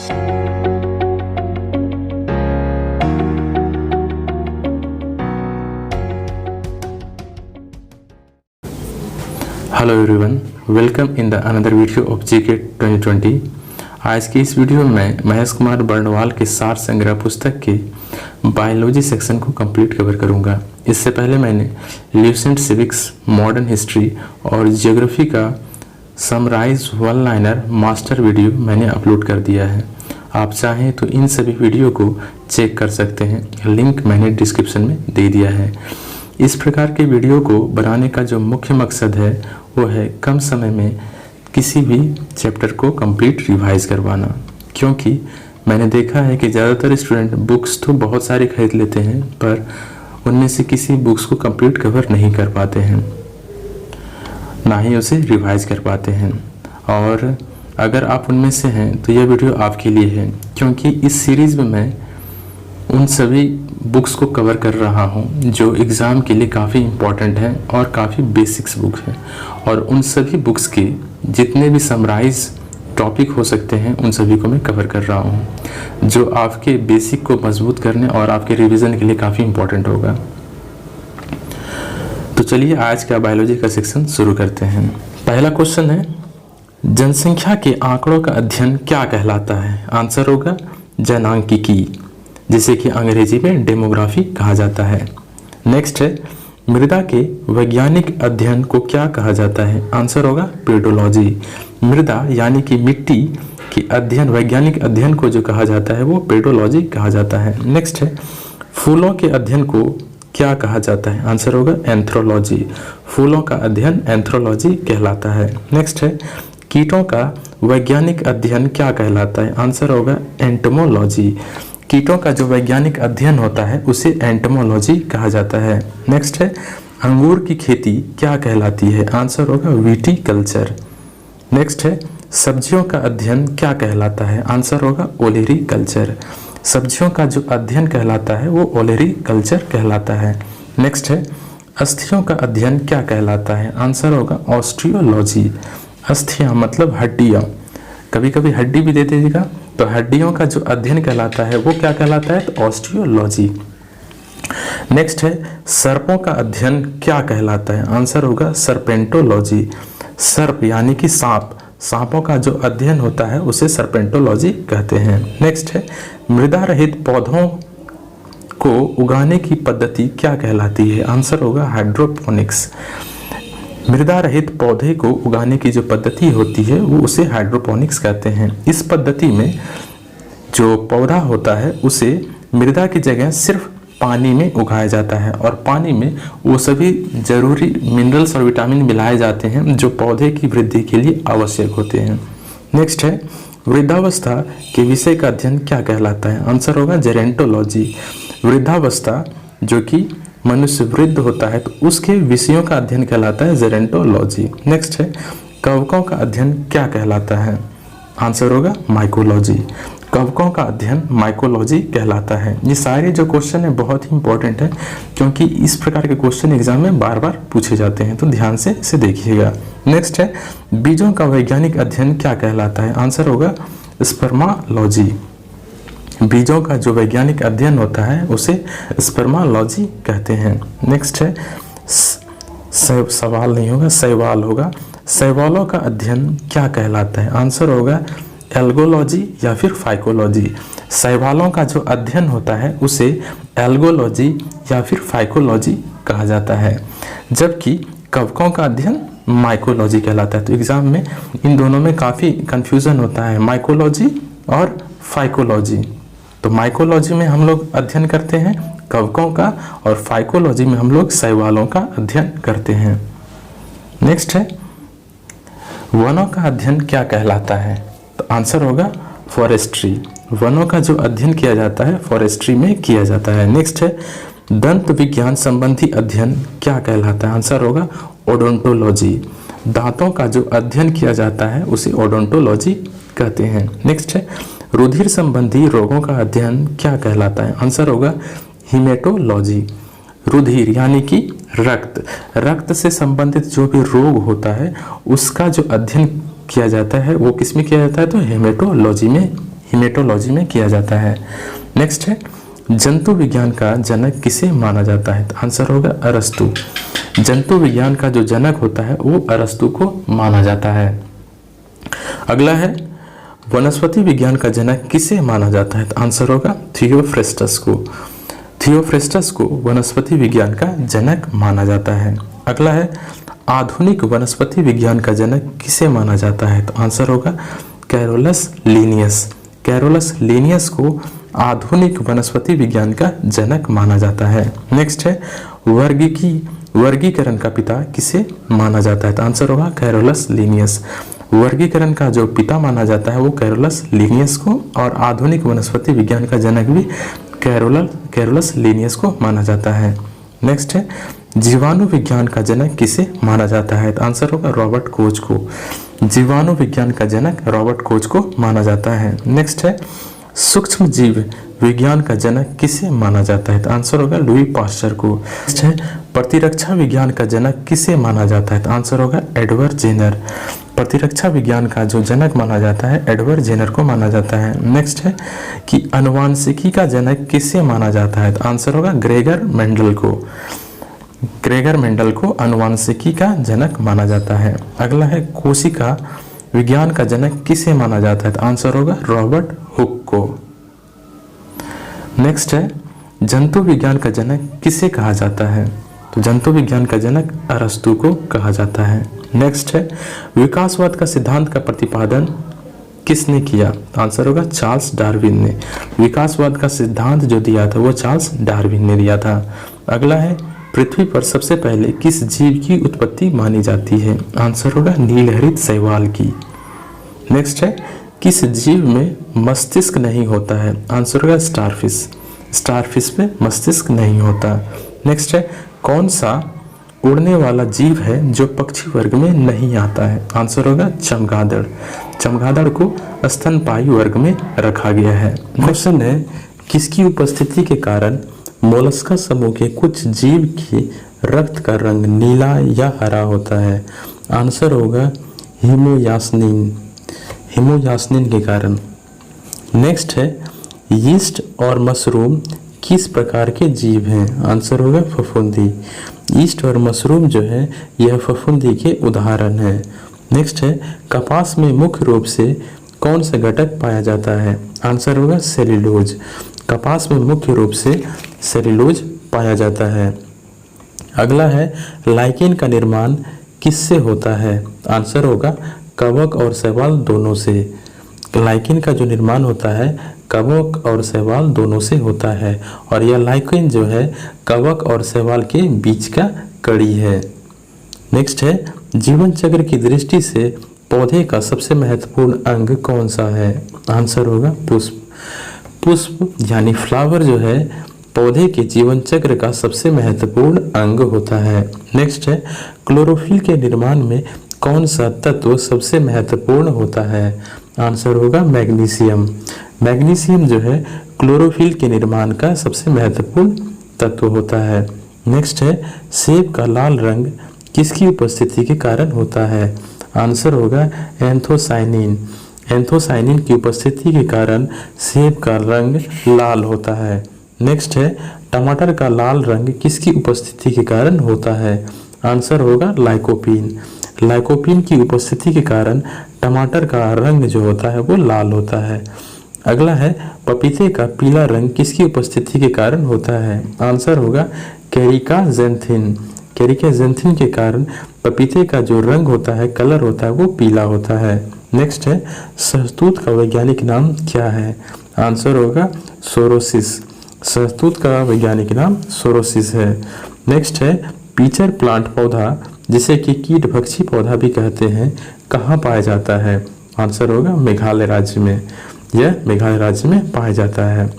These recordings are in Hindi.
Hello everyone, welcome in the another video of GK 2020। आज की इस वीडियो में मैं महेश कुमार बर्णवाल के सार संग्रह पुस्तक के बायोलॉजी सेक्शन को कंप्लीट कवर करूंगा। इससे पहले मैंने ल्यूसेंट सिविक्स, मॉडर्न हिस्ट्री और जियोग्राफी का summarize one liner master video मैंने अपलोड कर दिया है। आप चाहें तो इन सभी वीडियो को चेक कर सकते हैं, लिंक मैंने डिस्क्रिप्शन में दे दिया है। इस प्रकार के वीडियो को बनाने का जो मुख्य मकसद है वो है कम समय में किसी भी चैप्टर को कंप्लीट रिवाइज करवाना, क्योंकि मैंने देखा है कि ज़्यादातर स्टूडेंट बुक्स तो बहुत सारी खरीद लेते हैं पर उनमें से किसी बुक्स को कंप्लीट कवर नहीं कर पाते हैं, ना ही उसे रिवाइज कर पाते हैं। और अगर आप उनमें से हैं तो यह वीडियो आपके लिए है, क्योंकि इस सीरीज़ में मैं उन सभी बुक्स को कवर कर रहा हूं जो एग्ज़ाम के लिए काफ़ी इम्पॉर्टेंट हैं और काफ़ी बेसिक्स बुक हैं, और उन सभी बुक्स के जितने भी समराइज टॉपिक हो सकते हैं उन सभी को मैं कवर कर रहा हूं, जो आपके बेसिक को मजबूत करने और आपके रिवीजन के लिए काफ़ी इम्पॉर्टेंट होगा। तो चलिए आज का बायोलॉजी का सेक्शन शुरू करते हैं। पहला क्वेश्चन है, जनसंख्या के आंकड़ों का अध्ययन क्या कहलाता है? आंसर होगा जनांकिकी, जिसे कि अंग्रेजी में डेमोग्राफी कहा जाता है। नेक्स्ट है, मृदा के वैज्ञानिक अध्ययन को क्या कहा जाता है? आंसर होगा पेडोलॉजी। मृदा यानी कि मिट्टी के अध्ययन, वैज्ञानिक अध्ययन को जो कहा जाता है वो पेडोलॉजी कहा जाता है। नेक्स्ट है, फूलों के अध्ययन को क्या कहा जाता है? आंसर होगा एंथ्रोलॉजी। फूलों का अध्ययन एंथ्रोलॉजी कहलाता है। नेक्स्ट है, कीटों का वैज्ञानिक अध्ययन क्या कहलाता है? आंसर होगा एंटोमोलॉजी। कीटों का जो वैज्ञानिक अध्ययन होता है उसे एंटोमोलॉजी कहा जाता है। नेक्स्ट है, अंगूर की खेती क्या कहलाती है? आंसर होगा विटीकल्चर। नेक्स्ट है, सब्जियों का अध्ययन क्या कहलाता है? आंसर होगा ओलेरीकल्चर। सब्जियों का जो अध्ययन कहलाता है वो ओलेरीकल्चर कहलाता है। नेक्स्ट है, अस्थियों का अध्ययन क्या कहलाता है? आंसर होगा ऑस्टियोलॉजी। अस्थियां मतलब हड्डियां, कभी कभी हड्डी भी दे दीजिएगा, तो हड्डियों का जो अध्ययन कहलाता है वो क्या कहलाता है? तो ऑस्टियोलॉजी। नेक्स्ट है, सर्पों का अध्ययन क्या कहलाता है? आंसर होगा सर्पेंटोलॉजी। सर्प यानी कि सांप, सांपों का जो अध्ययन होता है उसे सर्पेंटोलॉजी कहते हैं। नेक्स्ट है, मृदा रहित पौधों को उगाने की पद्धति क्या कहलाती है? आंसर होगा हाइड्रोपोनिक्स। मृदा रहित पौधे को उगाने की जो पद्धति होती है वो उसे हाइड्रोपोनिक्स कहते हैं। इस पद्धति में जो पौधा होता है उसे मृदा की जगह सिर्फ पानी में उगाया जाता है, और पानी में वो सभी जरूरी मिनरल्स और विटामिन मिलाए जाते हैं जो पौधे की वृद्धि के लिए आवश्यक होते हैं। नेक्स्ट है, वृद्धावस्था के विषय का अध्ययन क्या कहलाता है? आंसर होगा जेरेंटोलॉजी। वृद्धावस्था जो कि मनुष्य वृद्ध होता है तो उसके विषयों का अध्ययन कहलाता है जेरेंटोलॉजी। नेक्स्ट है, कवकों का अध्ययन क्या कहलाता है? आंसर होगा माइकोलॉजी। कवकों का अध्ययन माइकोलॉजी कहलाता है। ये सारे जो क्वेश्चन है बहुत ही इंपॉर्टेंट है, क्योंकि इस प्रकार के क्वेश्चन एग्जाम में बार बार पूछे जाते हैं, तो ध्यान से इसे देखिएगा। नेक्स्ट है, बीजों का वैज्ञानिक अध्ययन क्या कहलाता है? आंसर होगा स्पर्मालॉजी। बीजों का जो वैज्ञानिक अध्ययन होता है उसे स्पर्मालॉजी कहते हैं। नेक्स्ट है, सवाल नहीं होगा, शैवाल होगा। शैवालों का अध्ययन क्या कहलाता है? आंसर होगा एल्गोलॉजी या फिर फाइकोलॉजी। शैवालों का जो अध्ययन होता है उसे एल्गोलॉजी या फिर फाइकोलॉजी कहा जाता है, जबकि कवकों का अध्ययन माइकोलॉजी कहलाता है। तो एग्जाम में इन दोनों में काफ़ी कन्फ्यूज़न होता है, माइकोलॉजी और फाइकोलॉजी। तो माइकोलॉजी में हम लोग अध्ययन करते हैं कवकों का, और फाइकोलॉजी में हम लोग शैवालों का अध्ययन करते हैं। नेक्स्ट है, वनों का अध्ययन क्या कहलाता है? तो आंसर होगा फॉरेस्ट्री। वनों का जो अध्ययन किया जाता है फॉरेस्ट्री में किया जाता है। नेक्स्ट है, दंत विज्ञान संबंधी अध्ययन क्या कहलाता है? आंसर होगा ओडोंटोलॉजी। दांतों का जो अध्ययन किया जाता है उसे ओडोंटोलॉजी कहते हैं। नेक्स्ट है, रुधिर संबंधी रोगों का अध्ययन क्या कहलाता है? आंसर होगा हीमेटोलॉजी। रुधिर यानी कि रक्त, रक्त से संबंधित जो भी रोग होता है उसका जो अध्ययन किया जाता है वो किस में किया जाता है? तो हेमेटोलॉजी में हिमेटोलॉजी में किया जाता है। नेक्स्ट है, जंतु विज्ञान का जनक किसे माना जाता है? तो आंसर होगा अरस्तु। जंतु विज्ञान का जो जनक होता है वो अरस्तु को माना जाता है। अगला है, वनस्पति विज्ञान का जनक किसे माना जाता है? तो आंसर होगा थियोफ्रेस्टस को। थियोफ्रेस्टस को वनस्पति विज्ञान का जनक माना जाता है। अगला है, आधुनिक वनस्पति विज्ञान का जनक किसे माना जाता है? तो आंसर होगा कैरोलस लीनियस। कैरोलस लीनियस को आधुनिक वनस्पति विज्ञान का जनक माना जाता है। नेक्स्ट है, वर्गीकरण का पिता किसे माना जाता है? तो आंसर होगा कैरोलस लीनियस। वर्गीकरण का जो पिता माना जाता है वो कैरोलस लीनियस को, और आधुनिक वनस्पति विज्ञान का जनक भी कैरोलस लीनियस को माना जाता है। नेक्स्ट है, जीवाणु विज्ञान का जनक किसे माना जाता है? तो आंसर होगा रॉबर्ट कोच को। जीवाणु विज्ञान का जनक रॉबर्ट कोच को माना जाता है। नेक्स्ट है, सूक्ष्म जीव विज्ञान का जनक किसे माना जाता है? तो आंसर होगा लुई पास्चर को। नेक्स्ट है, प्रतिरक्षा विज्ञान का जनक किसे माना जाता है? तो आंसर होगा एडवर्ड जेनर। प्रतिरक्षा विज्ञान का जो जनक माना जाता है एडवर्ड जेनर को माना जाता है। नेक्स्ट है कि आनुवांशिकी का जनक किसे माना जाता है? तो आंसर होगा ग्रेगर मेंडल को। ग्रेगर मेंडल को आनुवांशिकी का जनक माना जाता है। अगला है, कोशिका विज्ञान का जनक किसे माना जाता है? तो आंसर होगा रॉबर्ट हुक को। नेक्स्ट है, जंतु विज्ञान का जनक किसे कहा जाता है? तो जंतु विज्ञान का जनक अरस्तु को कहा जाता है। नेक्स्ट है, विकासवाद का सिद्धांत का प्रतिपादन किसने किया? आंसर होगा चार्ल्स डार्विन ने। विकासवाद का सिद्धांत जो दिया था वो चार्ल्स डार्विन ने दिया था। अगला है, पृथ्वी पर सबसे पहले किस जीव की उत्पत्ति मानी जाती है? आंसर होगा नीलहरित शैवाल की। नेक्स्ट है, किस जीव में मस्तिष्क नहीं होता है? आंसर होगा स्टारफिश। स्टारफिश में मस्तिष्क नहीं होता। नेक्स्ट है, कौन सा उड़ने वाला जीव है जो पक्षी वर्ग में नहीं आता है? आंसर होगा चमगादड़। चमगादड़ को स्तनपायी वर्ग में रखा गया है। क्वेश्चन है, किसकी उपस्थिति के कारण मोलस्का समूह के कुछ जीव की रक्त का रंग नीला या हरा होता है? आंसर होगा हीमोयास्निन। हीमोयास्निन के कारण। नेक्स्ट है, यीस्ट और मशरूम किस प्रकार के जीव हैं? आंसर होगा फफूंदी। यीस्ट और मशरूम जो है यह फफूंदी के उदाहरण है। नेक्स्ट है, कपास में मुख्य रूप से कौन सा घटक पाया जाता है? आंसर होगा सेल्यूलोज। कपास में मुख्य रूप से सेल्यूलोज पाया जाता है। अगला है, लाइकेन का निर्माण किससे होता है? आंसर होगा कवक और शैवाल दोनों से। लाइकेन का जो निर्माण होता है कवक और शैवाल दोनों से होता है, और यह लाइकेन जो है कवक और शैवाल के बीच का कड़ी है। नेक्स्ट है, जीवन चक्र की दृष्टि से पौधे का सबसे महत्वपूर्ण अंग कौन सा है? आंसर होगा पुष्प। पुष्प यानी फ्लावर जो है पौधे के जीवन चक्र का सबसे महत्वपूर्ण अंग होता है। नेक्स्ट है, क्लोरोफिल के निर्माण में कौन सा तत्व सबसे महत्वपूर्ण होता है? आंसर होगा मैग्नीशियम। मैग्नीशियम जो है क्लोरोफिल के निर्माण का सबसे महत्वपूर्ण तत्व होता है। नेक्स्ट है, सेब का लाल रंग किसकी उपस्थिति के कारण होता है? आंसर होगा एंथोसाइनिन। एंथोसाइनिन की उपस्थिति के कारण सेब का रंग लाल होता है। नेक्स्ट है, टमाटर का लाल रंग किसकी उपस्थिति के कारण होता है? आंसर होगा लाइकोपीन। लाइकोपीन की उपस्थिति के कारण टमाटर का रंग जो होता है वो लाल होता है। अगला है, पपीते का पीला रंग किसकी उपस्थिति के कारण होता है? आंसर होगा कैरिकाजेंथिन। कैरिकाजेंथिन के कारण पपीते का जो रंग होता है, कलर होता है वो पीला होता है। नेक्स्ट है, शहतूत का वैज्ञानिक नाम क्या है? आंसर होगा सोरोसिस। शहतूत का वैज्ञानिक नाम सोरोसिस है। नेक्स्ट है, पीचर प्लांट पौधा जिसे कि कीटभक्षी पौधा भी कहते हैं कहाँ पाया जाता है? आंसर होगा मेघालय राज्य में। यह मेघालय राज्य में पाया जाता है।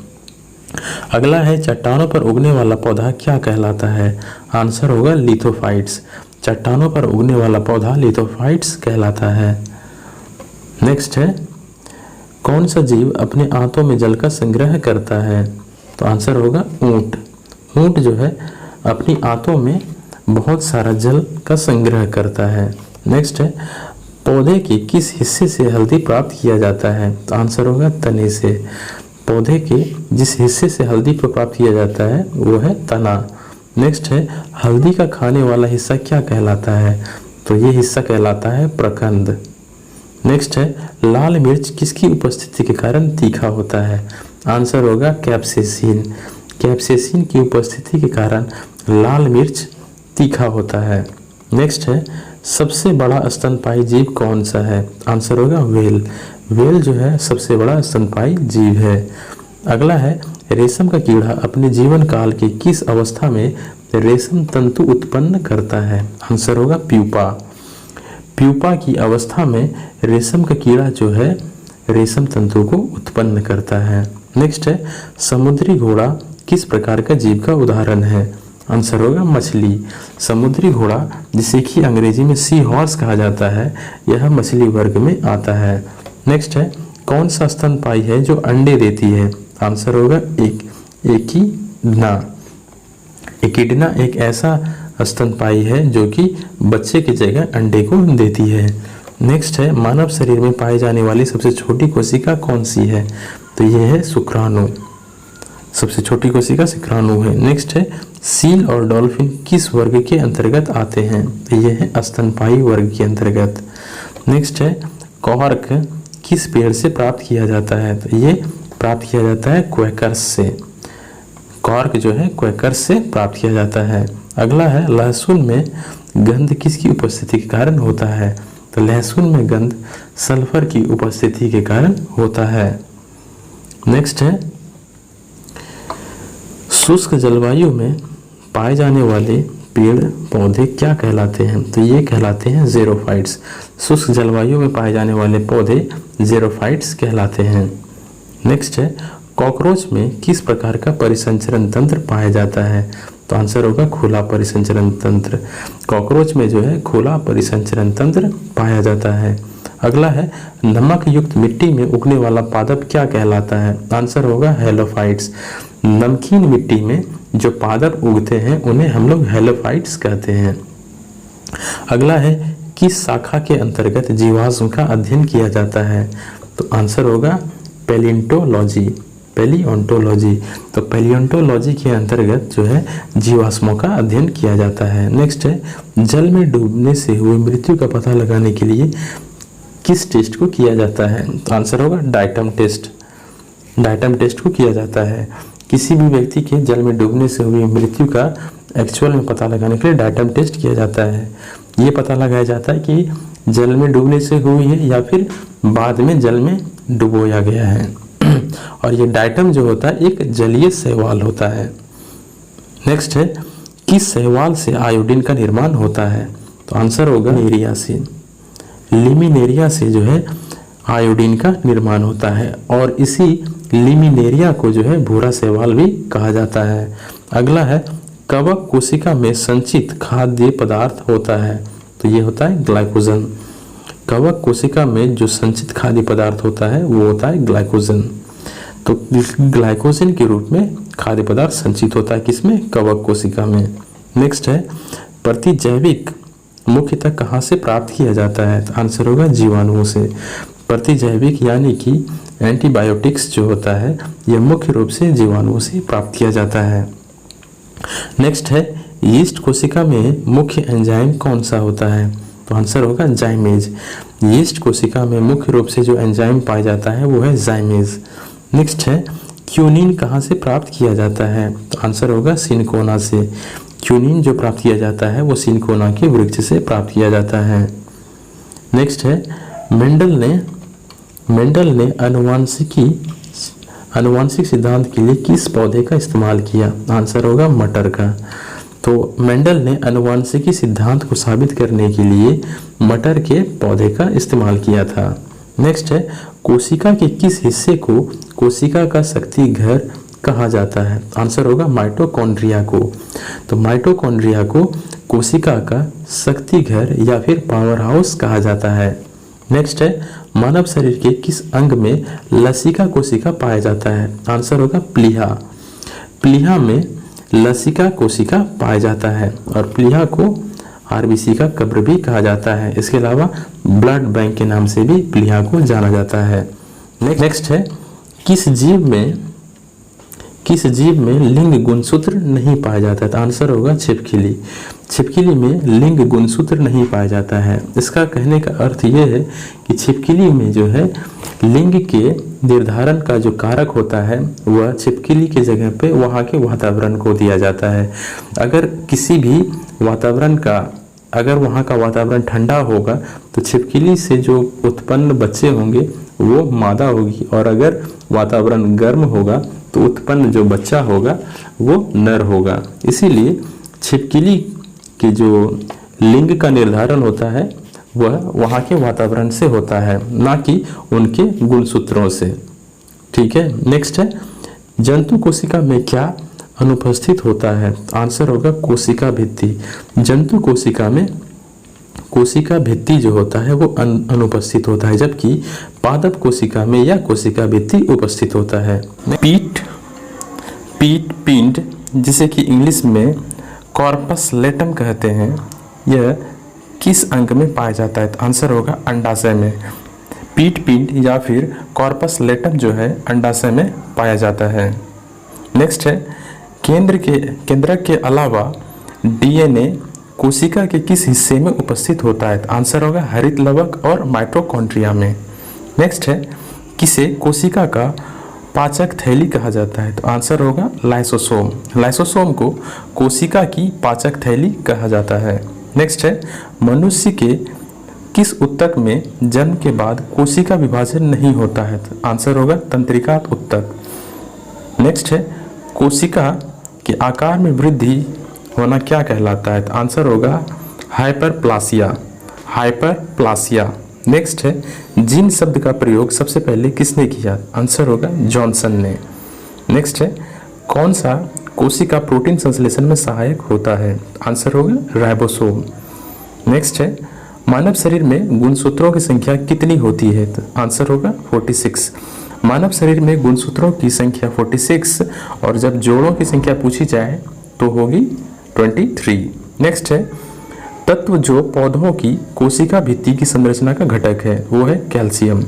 अगला है, चट्टानों पर उगने वाला पौधा क्या कहलाता है? आंसर होगा लिथोफाइट्स। चट्टानों पर उगने वाला पौधा लिथोफाइट्स कहलाता है। नेक्स्ट है, कौन सा जीव अपने आंतों में जल का संग्रह करता है? तो आंसर होगा ऊंट। ऊंट जो है अपनी आंतों में बहुत सारा जल का संग्रह करता है। नेक्स्ट है, पौधे के किस हिस्से से हल्दी प्राप्त किया जाता है? तो आंसर होगा तने से। पौधे के जिस हिस्से से हल्दी को प्राप्त किया जाता है वो है तना। नेक्स्ट है, हल्दी का खाने वाला हिस्सा क्या कहलाता है? तो ये हिस्सा कहलाता है प्रकंद। नेक्स्ट है, लाल मिर्च किसकी उपस्थिति के कारण तीखा होता है? आंसर होगा कैप्सेसिन। कैप्सेसिन की उपस्थिति के कारण लाल मिर्च तीखा होता है। नेक्स्ट है, सबसे बड़ा स्तनपायी जीव कौन सा है? आंसर होगा व्हेल। व्हेल जो है सबसे बड़ा स्तनपायी जीव है। अगला है, रेशम का कीड़ा अपने जीवन काल की किस अवस्था में रेशम तंतु उत्पन्न करता है? आंसर होगा प्यूपा। प्यूपा की अवस्था में रेशम का कीड़ा जो है रेशम तंतु को उत्पन्न करता है। नेक्स्ट है, समुद्री घोड़ा किस प्रकार का जीव का उदाहरण है? आंसर होगा मछली। समुद्री घोड़ा जिसे कि अंग्रेजी में सी हॉर्स कहा जाता है, यह मछली वर्ग में आता है। नेक्स्ट है, कौन सा स्तनपायी है जो अंडे देती है? आंसर होगा एकिडना। एकिडना एक ऐसा स्तनपायी है जो कि बच्चे की जगह अंडे को देती है। नेक्स्ट है, मानव शरीर में पाई जाने वाली सबसे छोटी कोशिका कौन सी है? तो यह है शुक्राणु। सबसे छोटी कोशिका शुक्राणु है। नेक्स्ट है, सील और डॉल्फिन किस वर्ग के अंतर्गत आते हैं? तो यह है स्तनपायी वर्ग के अंतर्गत। नेक्स्ट है, कॉर्क किस पेड़ से प्राप्त किया जाता है? तो ये प्राप्त किया जाता है क्वेकर्स से। कॉर्क जो है क्वेकर्स से प्राप्त किया जाता है। अगला है, लहसुन में गंध किसकी उपस्थिति के कारण होता है? तो लहसुन में गंध सल्फर की उपस्थिति के कारण होता है। नेक्स्ट है, शुष्क जलवायु में पाए जाने वाले पेड़ पौधे क्या कहलाते हैं? तो ये कहलाते हैं ज़ेरोफाइट्स। शुष्क जलवायु में पाए जाने वाले पौधे ज़ेरोफाइट्स कहलाते हैं। नेक्स्ट है, कॉकरोच में किस प्रकार का परिसंचरण तंत्र पाया जाता है? तो आंसर होगा खुला परिसंचरण तंत्र। कॉकरोच में जो है खुला परिसंचरण तंत्र पाया जाता है। अगला है, नमक युक्त मिट्टी में उगने वाला पादप क्या कहलाता है? आंसर होगा हेलोफाइट्स। नमकीन मिट्टी में जो पादप उगते हैं उन्हें हम लोग हेलोफाइट्स कहते हैं। अगला है, किस शाखा के अंतर्गत जीवाश्म का अध्ययन किया जाता है? तो आंसर होगा पैलियोंटोलॉजी। पैलियोंटोलॉजी। तो पैलियोंटोलॉजी के अंतर्गत जो है जीवाश्मों का अध्ययन किया जाता है। नेक्स्ट है, जल में डूबने से हुई मृत्यु का पता लगाने के लिए किस टेस्ट को किया जाता है? तो आंसर होगा डाइटम टेस्ट। डाइटम टेस्ट को किया जाता है। किसी भी व्यक्ति के जल में डूबने से हुई मृत्यु का एक्चुअल में पता लगाने के लिए डाइटम टेस्ट किया जाता है। ये पता लगाया जाता है कि जल में डूबने से हुई है या फिर बाद में जल में डुबोया गया है। और ये डाइटम जो होता है एक जलीय शैवाल होता है। नेक्स्ट है, किस शैवाल से आयोडीन का निर्माण होता है? तो आंसर होगा लिमिनेरिया से। लिमिनेरिया से जो है आयोडीन का निर्माण होता है और इसी लिमिनेरिया को जो है भूरा शैवाल भी कहा जाता है। अगला है, कवक कोशिका में संचित खाद्य पदार्थ होता है? तो ये होता है ग्लाइकोजन। कवक कोशिका में जो संचित खाद्य पदार्थ होता है वो होता है ग्लाइकोजन। तो ग्लाइकोजन के रूप में खाद्य पदार्थ संचित होता है किसमें? कवक कोशिका में। नेक्स्ट है, प्रतिजैविक मुख्यतः कहाँ से प्राप्त किया जाता है? तो आंसर होगा जीवाणुओं से। प्रतिजैविक यानी कि एंटीबायोटिक्स जो होता है यह मुख्य रूप से जीवाणुओं से प्राप्त किया जाता है। नेक्स्ट है, यीस्ट कोशिका में मुख्य एंजाइम कौन सा होता है? तो आंसर होगा जाइमेज। यीस्ट कोशिका में मुख्य रूप से जो एंजाइम पाया जाता है वो है जाइमेज। नेक्स्ट है, क्यूनिन कहाँ से प्राप्त किया जाता है? तो आंसर होगा सिनकोना से। क्यूनिन जो प्राप्त किया जाता है वो सिनकोना के वृक्ष से प्राप्त किया जाता है। नेक्स्ट है, मेंडल ने आनुवांशिक सिद्धांत के लिए किस पौधे का इस्तेमाल किया? आंसर होगा मटर का। तो मेंडल ने आनुवांशिकी सिद्धांत को साबित करने के लिए मटर के पौधे का इस्तेमाल किया था। नेक्स्ट है, कोशिका के किस हिस्से को कोशिका का शक्ति घर कहा जाता है? आंसर होगा माइटोकॉन्ड्रिया को। तो माइटोकॉन्ड्रिया को कोशिका का शक्ति घर या फिर पावर हाउस कहा जाता है। नेक्स्ट है, मानव शरीर के किस अंग में लसिका कोशिका पाया जाता है? आंसर होगा प्लीहा। प्लीहा में लसिका कोशिका पाया जाता है और प्लीहा को आरबीसी का कब्र भी कहा जाता है। इसके अलावा ब्लड बैंक के नाम से भी प्लीहा को जाना जाता है। नेक्स्ट है, किस जीव में लिंग गुणसूत्र नहीं पाया जाता है? तो आंसर होगा छिपकली। छिपकली में लिंग गुणसूत्र नहीं पाया जाता है। इसका कहने का अर्थ यह है कि छिपकली में जो है लिंग के निर्धारण का जो कारक होता है वह छिपकली के जगह पे वहाँ के वातावरण को दिया जाता है। अगर किसी भी वातावरण का अगर वहाँ का वातावरण ठंडा होगा तो छिपकली से जो उत्पन्न बच्चे होंगे वो मादा होगी, और अगर वातावरण गर्म होगा तो उत्पन्न जो बच्चा होगा वो नर होगा। इसीलिए छिपकली के जो लिंग का निर्धारण होता है वह वहाँ के वातावरण से होता है, ना कि उनके गुणसूत्रों से। ठीक है। नेक्स्ट है, जंतु कोशिका में क्या अनुपस्थित होता है? आंसर होगा कोशिका भित्ति। जंतु कोशिका में कोशिका भित्ति जो होता है वो अनुपस्थित होता है, जबकि पादप कोशिका में यह कोशिका भित्ति उपस्थित होता है। पीट पिंड, जिसे कि इंग्लिश में कॉर्पस लेटम कहते हैं, यह किस अंग में पाया जाता है? तो आंसर होगा अंडाशय में। पीट पिंड या फिर कॉर्पस लेटम जो है अंडाशय में पाया जाता है। नेक्स्ट है, केंद्रक के अलावा डीएनए कोशिका के किस हिस्से में उपस्थित होता है? तो आंसर होगा हरित लवक और माइटोकॉन्ड्रिया में। नेक्स्ट है, किसे कोशिका का पाचक थैली कहा जाता है? तो आंसर होगा लाइसोसोम। लाइसोसोम को कोशिका की पाचक थैली कहा जाता है। नेक्स्ट है, मनुष्य के किस ऊतक में जन्म के बाद कोशिका विभाजन नहीं होता है? तो आंसर होगा तंत्रिका ऊतक। नेक्स्ट है, कोशिका के आकार में वृद्धि होना क्या कहलाता है? तो आंसर होगा हाइपरप्लासिया। नेक्स्ट है, जीन शब्द का प्रयोग सबसे पहले किसने किया? आंसर होगा जॉनसन ने। नेक्स्ट है, कौन सा कोशिका प्रोटीन संश्लेषण में सहायक होता है? आंसर होगा राइबोसोम। नेक्स्ट है, मानव शरीर में गुणसूत्रों की संख्या कितनी होती है? तो आंसर होगा 46। मानव शरीर में गुणसूत्रों की संख्या 46, और जब जोड़ों की संख्या पूछी जाए तो होगी 23। नेक्स्ट है, तत्व जो पौधों की कोशिका भित्ति की संरचना का घटक है वो है कैल्शियम।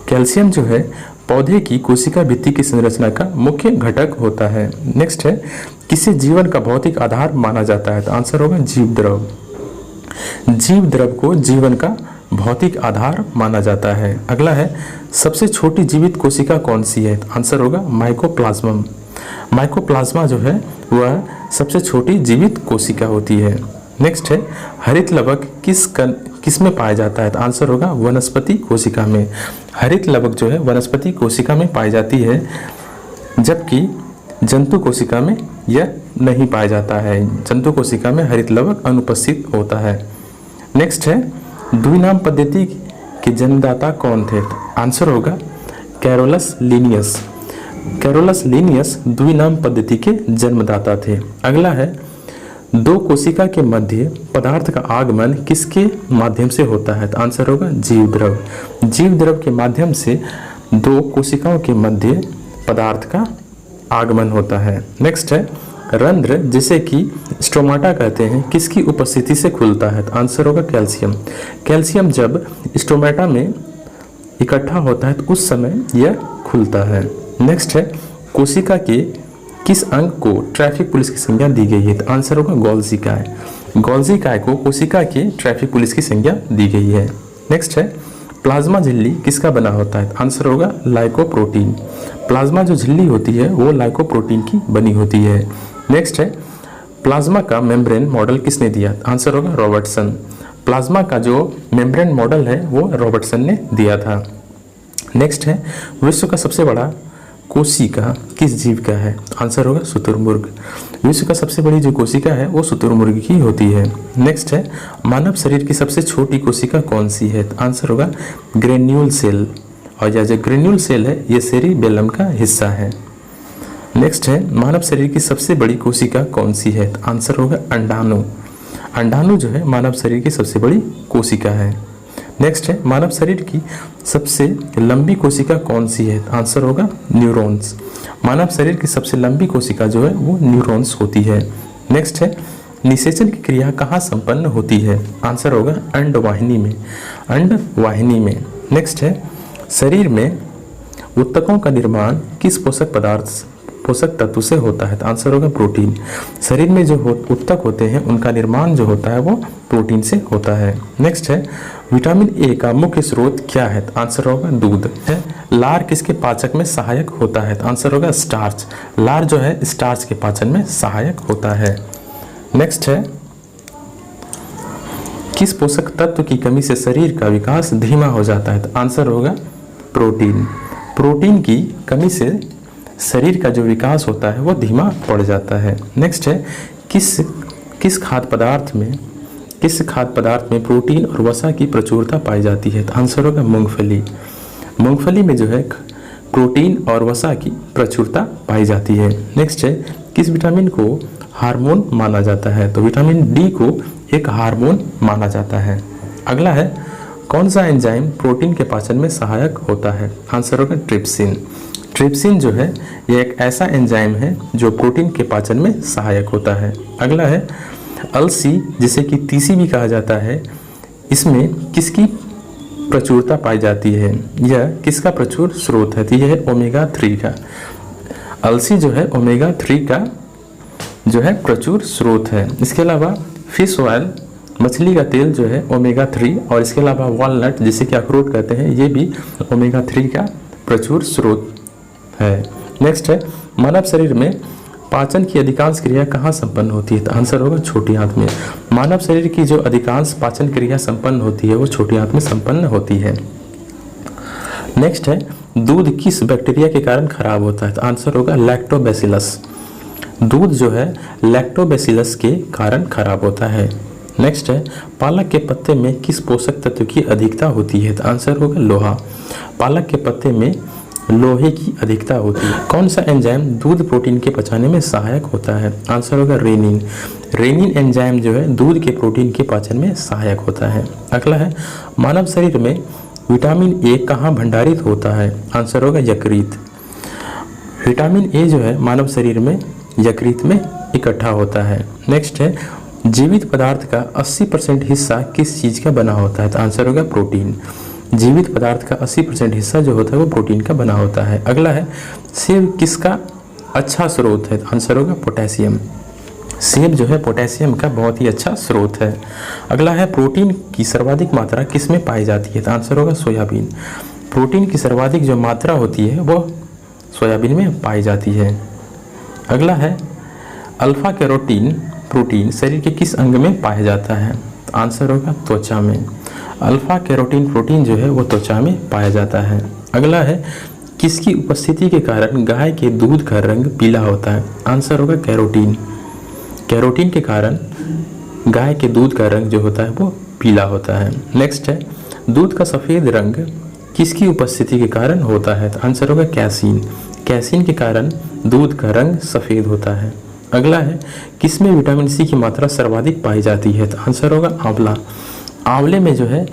कैल्शियम जो है पौधे की कोशिका भित्ति की संरचना का मुख्य घटक होता है। नेक्स्ट है, किसे जीवन का भौतिक आधार माना जाता है? तो आंसर होगा जीव द्रव। जीव द्रव को जीवन का भौतिक आधार माना जाता है। अगला है, सबसे छोटी जीवित कोशिका कौन सी है? तो आंसर होगा माइकोप्लाज्मम। माइकोप्लाज्मा जो है वह सबसे छोटी जीवित कोशिका होती है। नेक्स्ट है, हरित लवक किस में पाया जाता है? तो आंसर होगा वनस्पति कोशिका में। हरित लवक जो है वनस्पति कोशिका में पाई जाती है, जबकि जंतु कोशिका में यह नहीं पाया जाता है। जंतु कोशिका में हरित लवक अनुपस्थित होता है। नेक्स्ट है, द्विनाम पद्धति के जन्मदाता कौन थे? तो आंसर होगा कैरोलस लीनियस। कैरोलस लीनियस द्विनाम पद्धति के जन्मदाता थे। अगला है, दो कोशिका के मध्य पदार्थ का आगमन किसके माध्यम से होता है? तो आंसर होगा जीव द्रव। जीव द्रव के माध्यम से दो कोशिकाओं के मध्य पदार्थ का आगमन होता है। नेक्स्ट है, रंध्र जिसे कि स्टोमाटा कहते हैं किसकी उपस्थिति से खुलता है? तो आंसर होगा कैल्शियम। कैल्शियम जब स्टोमाटा में इकट्ठा होता है तो उस समय यह खुलता है। नेक्स्ट है, कोशिका के किस अंग को ट्रैफिक पुलिस की संज्ञा दी गई है? तो आंसर होगा गोल्जी काय। गोल्जी काय को कोशिका के ट्रैफिक पुलिस की संज्ञा दी गई है। नेक्स्ट है, प्लाज्मा झिल्ली किसका बना होता है? आंसर होगा लाइकोप्रोटीन। प्लाज्मा जो झिल्ली होती है वो लाइकोप्रोटीन की बनी होती है। नेक्स्ट है, प्लाज्मा का मेम्ब्रेन मॉडल किसने दिया? आंसर होगा रॉबर्टसन। प्लाज्मा का जो मेम्ब्रेन मॉडल है वो रॉबर्टसन ने दिया था। नेक्स्ट है, विश्व का सबसे बड़ा कोशिका किस जीव का है? आंसर होगा शुतुरमुर्ग। विश्व का सबसे बड़ी जो कोशिका है वो शुतुरमुर्ग की होती है। नेक्स्ट है, मानव शरीर की सबसे छोटी कोशिका कौन सी है? आंसर होगा ग्रेन्यूल सेल, और यह जो ग्रेन्यूल सेल है ये सेरिबेलम का हिस्सा है। नेक्स्ट है, मानव शरीर की सबसे बड़ी कोशिका कौन सी है? आंसर होगा अंडाणु। अंडाणु जो है मानव शरीर की सबसे बड़ी कोशिका है। नेक्स्ट है, मानव शरीर की सबसे लंबी कोशिका कौन सी है? आंसर होगा न्यूरॉन्स। मानव शरीर की सबसे लंबी कोशिका जो है वो न्यूरॉन्स होती है। नेक्स्ट है, निषेचन की क्रिया कहाँ संपन्न होती है? आंसर होगा अंडवाहिनी में, अंडवाहिनी में। नेक्स्ट है, शरीर में ऊतकों का निर्माण किस पोषक तत्व से होता है? तो आंसर होगा प्रोटीन। शरीर में जो ऊतक होते हैं उनका निर्माण जो होता है वो प्रोटीन से होता है। नेक्स्ट है, विटामिन ए का मुख्य स्रोत क्या है? तो आंसर होगा दूध है। लार किसके पाचक में सहायक होता है? तो आंसर होगा स्टार्च। लार जो है स्टार्च के पाचन में सहायक होता है। नेक्स्ट है, किस पोषक तत्व की कमी से शरीर का विकास धीमा हो जाता है? तो आंसर होगा प्रोटीन। प्रोटीन की कमी से शरीर का जो विकास होता है वो धीमा पड़ जाता है। नेक्स्ट है, किस खाद्य पदार्थ में प्रोटीन और वसा की प्रचुरता पाई जाती है? तो आंसर होगा मूंगफली। मूंगफली में जो है प्रोटीन और वसा की प्रचुरता पाई जाती है। नेक्स्ट है, किस विटामिन को हार्मोन माना जाता है? तो विटामिन डी को एक हार्मोन माना जाता है। अगला है, कौन सा एंजाइम प्रोटीन के पाचन में सहायक होता है? आंसर होगा ट्रिप्सिन। ट्रिप्सिन जो है ये एक ऐसा एंजाइम है जो प्रोटीन के पाचन में सहायक होता है। अगला है, अलसी जिसे कि तीसी भी कहा जाता है, इसमें किसकी प्रचुरता पाई जाती है? यह किसका प्रचुर स्रोत है? तो यह है ओमेगा 3 का। अलसी जो है ओमेगा 3 का जो है प्रचुर स्रोत है। इसके अलावा फिश ऑयल, मछली का तेल जो है ओमेगा 3, और इसके अलावा वॉलनट जिसे कि अखरोट कहते हैं ये भी ओमेगा 3 का प्रचुर स्रोत है। नेक्स्ट है, मानव शरीर में पाचन की अधिकांश क्रिया कहाँ संपन्न होती है? तो आंसर होगा छोटी आंत में। मानव शरीर की जो अधिकांश पाचन क्रिया संपन्न होती है वो छोटी आंत में संपन्न होती है। नेक्स्ट है, दूध किस बैक्टीरिया के कारण खराब होता है? तो आंसर होगा लैक्टोबैसिलस। दूध जो है लैक्टोबैसिलस के कारण खराब होता है। नेक्स्ट है, पालक के पत्ते में किस पोषक तत्व की अधिकता होती है? तो आंसर होगा लोहा। पालक के पत्ते में लोहे की अधिकता होती है। कौन सा एंजाइम दूध प्रोटीन के पचाने में सहायक होता है? आंसर होगा रेनिन। रेनिन एंजाइम जो है दूध के प्रोटीन के पाचन में सहायक होता है। अगला है, मानव शरीर में विटामिन ए कहाँ भंडारित होता है? आंसर होगा यकृत। विटामिन ए जो है मानव शरीर में यकृत में इकट्ठा होता है। नेक्स्ट है, जीवित पदार्थ का 80% हिस्सा किस चीज़ का बना होता है? तो आंसर होगा प्रोटीन। जीवित पदार्थ का 80% हिस्सा जो होता है वो प्रोटीन का बना होता है। अगला है, सेब किसका अच्छा स्रोत है? तो आंसर होगा पोटेशियम। सेब जो है पोटेशियम का बहुत ही अच्छा स्रोत है। अगला है, प्रोटीन की सर्वाधिक मात्रा किस में पाई जाती है? तो आंसर होगा सोयाबीन। प्रोटीन की सर्वाधिक जो मात्रा होती है वो सोयाबीन में पाई जाती है। अगला है, अल्फा कैरोटीन प्रोटीन शरीर के किस अंग में पाया जाता है? तो आंसर होगा त्वचा में। अल्फा कैरोटीन प्रोटीन जो है वो त्वचा में पाया जाता है। अगला है, किसकी उपस्थिति के कारण गाय के दूध का रंग पीला होता है? आंसर होगा कैरोटीन। कैरोटीन के कारण गाय के दूध का रंग जो होता है वो पीला होता है। नेक्स्ट है, दूध का सफ़ेद रंग किसकी उपस्थिति के कारण होता है? तो आंसर होगा कैसीन। कैसीन के कारण दूध का रंग सफ़ेद होता है। अगला है, किसमें विटामिन सी की मात्रा सर्वाधिक पाई जाती है? तो आंसर होगा आंवला। आंवले में जो है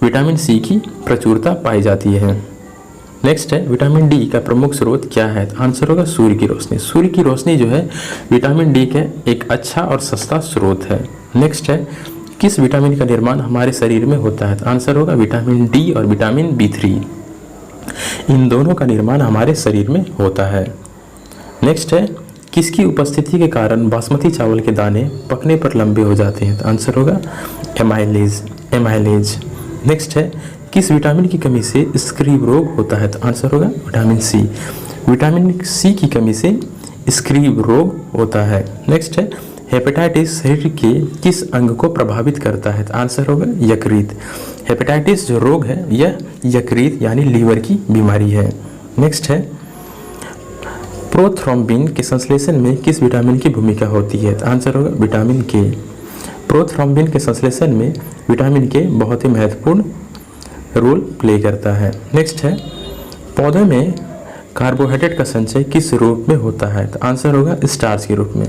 विटामिन सी की प्रचुरता पाई जाती है। नेक्स्ट है, विटामिन डी का प्रमुख स्रोत क्या है? तो आंसर होगा सूर्य की रोशनी। सूर्य की रोशनी जो है विटामिन डी का एक अच्छा और सस्ता स्रोत है। नेक्स्ट है, किस विटामिन का निर्माण हमारे शरीर में होता है? तो आंसर होगा विटामिन डी और विटामिन B3। इन दोनों का निर्माण हमारे शरीर में होता है। नेक्स्ट है, किसकी उपस्थिति के कारण बासमती चावल के दाने पकने पर लंबे हो जाते हैं? तो आंसर होगा एमाइलेज। नेक्स्ट है, किस विटामिन की कमी से स्क्रीव रोग होता है? तो आंसर होगा विटामिन सी। विटामिन सी की कमी से स्क्रीव रोग होता है। नेक्स्ट है, हेपेटाइटिस शरीर के किस अंग को प्रभावित करता है? तो आंसर होगा यकृत। हेपेटाइटिस जो रोग है यह यकृत यानी लीवर की बीमारी है। नेक्स्ट है, प्रोथ्रोम्बिन के संश्लेषण में किस विटामिन की भूमिका होती है? तो आंसर होगा विटामिन के। प्रोथ्रोम्बिन के संश्लेषण में विटामिन के बहुत ही महत्वपूर्ण रोल प्ले करता है। नेक्स्ट है, पौधे में कार्बोहाइड्रेट का संचय किस रूप में होता है? तो आंसर होगा स्टार्च के रूप में।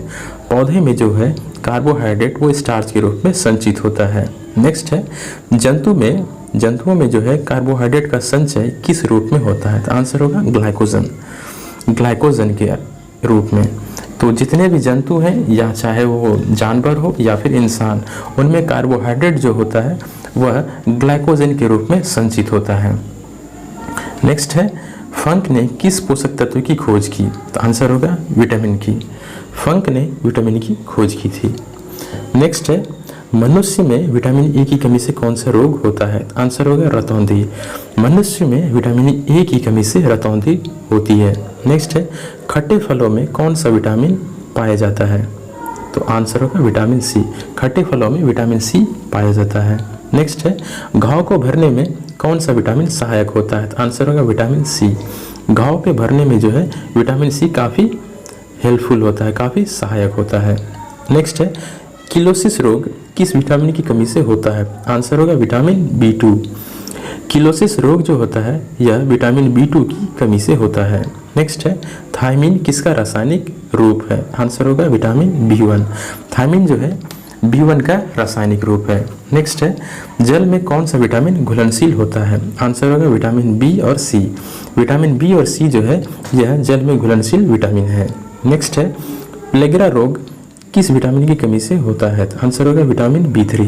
पौधे में जो है कार्बोहाइड्रेट वो स्टार्च के रूप में संचित होता है। नेक्स्ट है, जंतुओं में जो है कार्बोहाइड्रेट का संचय किस रूप में होता है? तो आंसर होगा ग्लाइकोजन के रूप में। तो जितने भी जंतु हैं या चाहे वो जानवर हो या फिर इंसान, उनमें कार्बोहाइड्रेट जो होता है वह ग्लाइकोजन के रूप में संचित होता है। नेक्स्ट है, फंक ने किस पोषक तत्व की खोज की? तो आंसर होगा विटामिन की। फंक ने विटामिन की खोज की थी। नेक्स्ट है, मनुष्य में विटामिन ए की कमी से कौन सा रोग होता है? आंसर होगा रतौंधी। मनुष्य में विटामिन ए की कमी से रतौंधी होती है। नेक्स्ट है, खट्टे फलों में कौन सा विटामिन पाया जाता है? तो आंसर होगा विटामिन सी। खट्टे फलों में विटामिन सी पाया जाता है। नेक्स्ट है, घाव को भरने में कौन सा विटामिन सहायक होता है? तो आंसर होगा विटामिन सी। घाव के भरने में जो है विटामिन सी काफ़ी हेल्पफुल होता है, काफ़ी सहायक होता है। नेक्स्ट है, किलोसिस रोग किस विटामिन की कमी से होता है? आंसर होगा विटामिन B2। किलोसिस रोग जो होता है यह विटामिन B2 की कमी से होता है। नेक्स्ट है, थायमिन किसका रासायनिक रूप है? आंसर होगा विटामिन B1। थायमिन जो है B1 का रासायनिक रूप है। नेक्स्ट है, जल में कौन सा विटामिन घुलनशील होता है? आंसर होगा विटामिन बी और सी। विटामिन बी और सी जो है यह जल में घुलनशील विटामिन है। नेक्स्ट है, प्लेगरा रोग किस विटामिन की कमी से होता है? आंसर होगा विटामिन B3।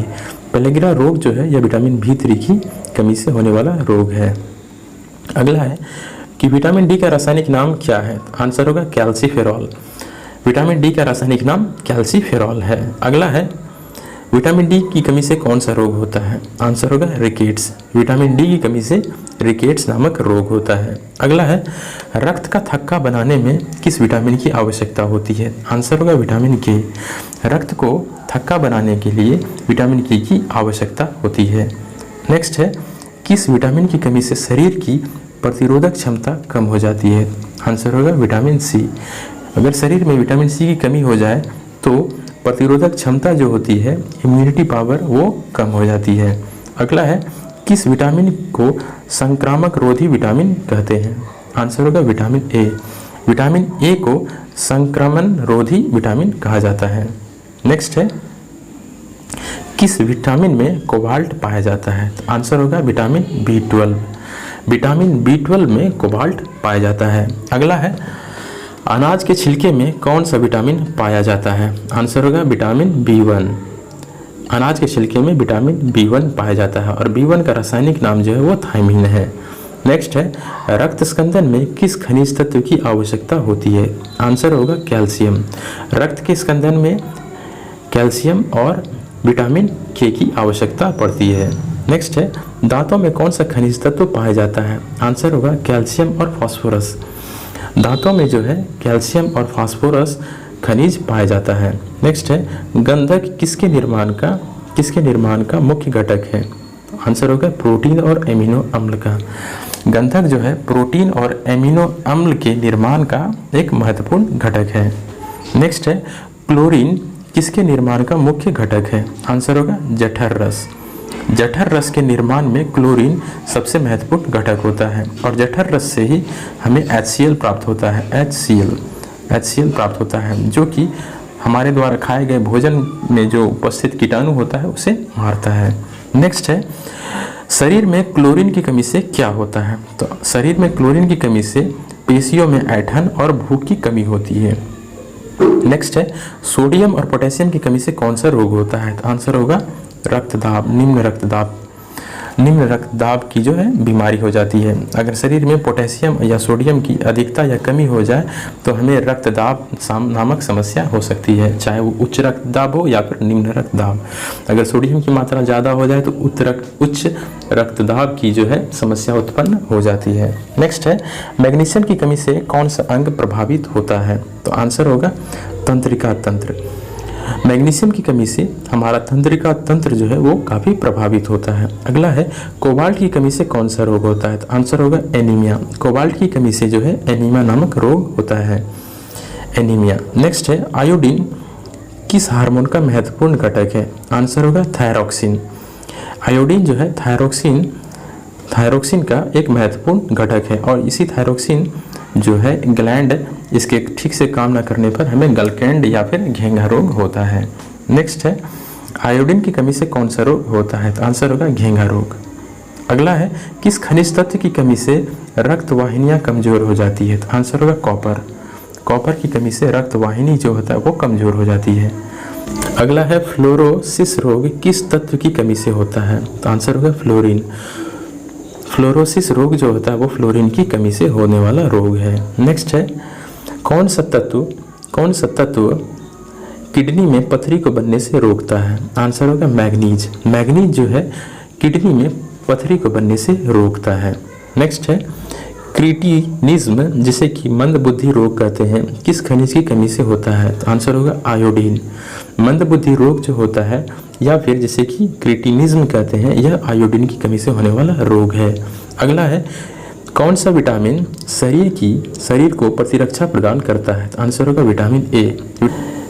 प्लेगरा रोग जो है यह विटामिन B3 की कमी से होने वाला रोग है। अगला है कि विटामिन डी का रासायनिक नाम क्या है? आंसर होगा कैल्सीफेरॉल। विटामिन डी का रासायनिक नाम कैल्सीफेरॉल है। अगला है, विटामिन डी की कमी से कौन सा रोग होता है? आंसर होगा रिकेट्स। विटामिन डी की कमी से रिकेट्स नामक रोग होता है। अगला है, रक्त का थक्का बनाने में किस विटामिन की आवश्यकता होती है? आंसर होगा विटामिन के। रक्त को थक्का बनाने के लिए विटामिन के की आवश्यकता होती है। नेक्स्ट है, किस विटामिन की कमी से शरीर की प्रतिरोधक क्षमता कम हो जाती है? आंसर होगा विटामिन सी। अगर शरीर में विटामिन सी की कमी हो जाए तो प्रतिरोधक क्षमता जो होती है, इम्यूनिटी पावर, वो कम हो जाती है। अगला है, किस विटामिन को संक्रामक रोधी विटामिन कहते हैं? आंसर होगा विटामिन ए। विटामिन ए को संक्रमण रोधी विटामिन कहा जाता है। नेक्स्ट है, किस विटामिन में कोबाल्ट पाया जाता है? आंसर होगा विटामिन B12। विटामिन B12 में कोबाल्ट पाया जाता है। अगला है, अनाज के छिलके में कौन सा विटामिन पाया जाता है? आंसर होगा विटामिन B1। अनाज के छिलके में विटामिन B1 पाया जाता है और B1 का रासायनिक नाम जो है वो थायमिन है। नेक्स्ट है, रक्त स्कंदन में किस खनिज तत्व की आवश्यकता होती है? आंसर होगा कैल्शियम। रक्त के स्कंदन में कैल्शियम और विटामिन के की आवश्यकता पड़ती है। नेक्स्ट है, दांतों में कौन सा खनिज तत्व पाया जाता है? आंसर होगा कैल्शियम और फास्फोरस। दांतों में जो है कैल्शियम और फास्फोरस खनिज पाया जाता है। नेक्स्ट है, गंधक किसके निर्माण का मुख्य घटक है? आंसर होगा प्रोटीन और एमिनो अम्ल का। गंधक जो है प्रोटीन और एमिनो अम्ल के निर्माण का एक महत्वपूर्ण घटक है। नेक्स्ट है, क्लोरीन किसके निर्माण का मुख्य घटक है? आंसर होगा जठर रस। जठर रस के निर्माण में क्लोरीन सबसे महत्वपूर्ण घटक होता है और जठर रस से ही हमें HCl प्राप्त होता है। HCl प्राप्त होता है जो कि हमारे द्वारा खाए गए भोजन में जो उपस्थित कीटाणु होता है उसे मारता है। नेक्स्ट है, शरीर में क्लोरीन की कमी से क्या होता है? तो शरीर में क्लोरीन की कमी से पेशियों में ऐंठन और भूख की कमी होती है। नेक्स्ट है, सोडियम और पोटेशियम की कमी से कौन सा रोग होता है? तो आंसर होगा रक्तदाब, निम्न रक्तदाब की जो है बीमारी हो जाती है। अगर शरीर में पोटेशियम या सोडियम की अधिकता या कमी हो जाए तो हमें रक्तदाब नामक समस्या हो सकती है, चाहे वो उच्च रक्तदाब हो या फिर निम्न रक्तदाब। अगर सोडियम की मात्रा ज़्यादा हो जाए तो उच्च रक्तदाब की जो है समस्या उत्पन्न हो जाती है। नेक्स्ट है, मैग्नीशियम की कमी से कौन सा अंग प्रभावित होता है? तो आंसर होगा तंत्रिका तंत्र। मैग्नीशियम की कमी से हमारा तंत्रिका तंत्र जो है वो काफ़ी प्रभावित होता है। अगला है, कोबाल्ट की कमी से कौन सा रोग होता है? तो आंसर होगा एनीमिया। कोबाल्ट की कमी से जो है एनीमिया नामक रोग होता है, एनीमिया। नेक्स्ट है, आयोडीन किस हार्मोन का महत्वपूर्ण घटक है? आंसर होगा थायरोक्सिन। आयोडीन जो है थायरोक्सिन का एक महत्वपूर्ण घटक है और इसी थायरोक्सिन जो है ग्लैंड इसके ठीक से काम न करने पर हमें गलकैंड या फिर घेंघा रोग होता है। नेक्स्ट है, आयोडीन की कमी से कौन सा रोग होता है? तो आंसर होगा घेंघा रोग। अगला है, किस खनिज तत्व की कमी से रक्त वाहिनियां कमजोर हो जाती है? तो आंसर होगा कॉपर। कॉपर की कमी से रक्त वाहिनी जो होता है वो कमजोर हो जाती है। अगला है फ्लोरोसिस रोग किस तत्व की कमी से होता है? तो आंसर होगा फ्लोरीन। फ्लोरोसिस रोग जो होता है वो फ्लोरीन की कमी से होने वाला रोग है। नेक्स्ट है कौन सा तत्व किडनी में पथरी को बनने से रोकता है? आंसर होगा मैग्नीज। मैग्नीज जो है किडनी में पथरी को बनने से रोकता है। नेक्स्ट है क्रिटिनिज्म जिसे कि मंदबुद्धि रोग कहते हैं किस खनिज की कमी से होता है? तो आंसर होगा आयोडीन। मंदबुद्धि रोग जो होता है या फिर जिसे कि क्रिटिनिज्म कहते हैं यह आयोडीन की कमी से होने वाला रोग है। अगला है कौन सा विटामिन शरीर को प्रतिरक्षा प्रदान करता है? तो आंसर होगा विटामिन ए।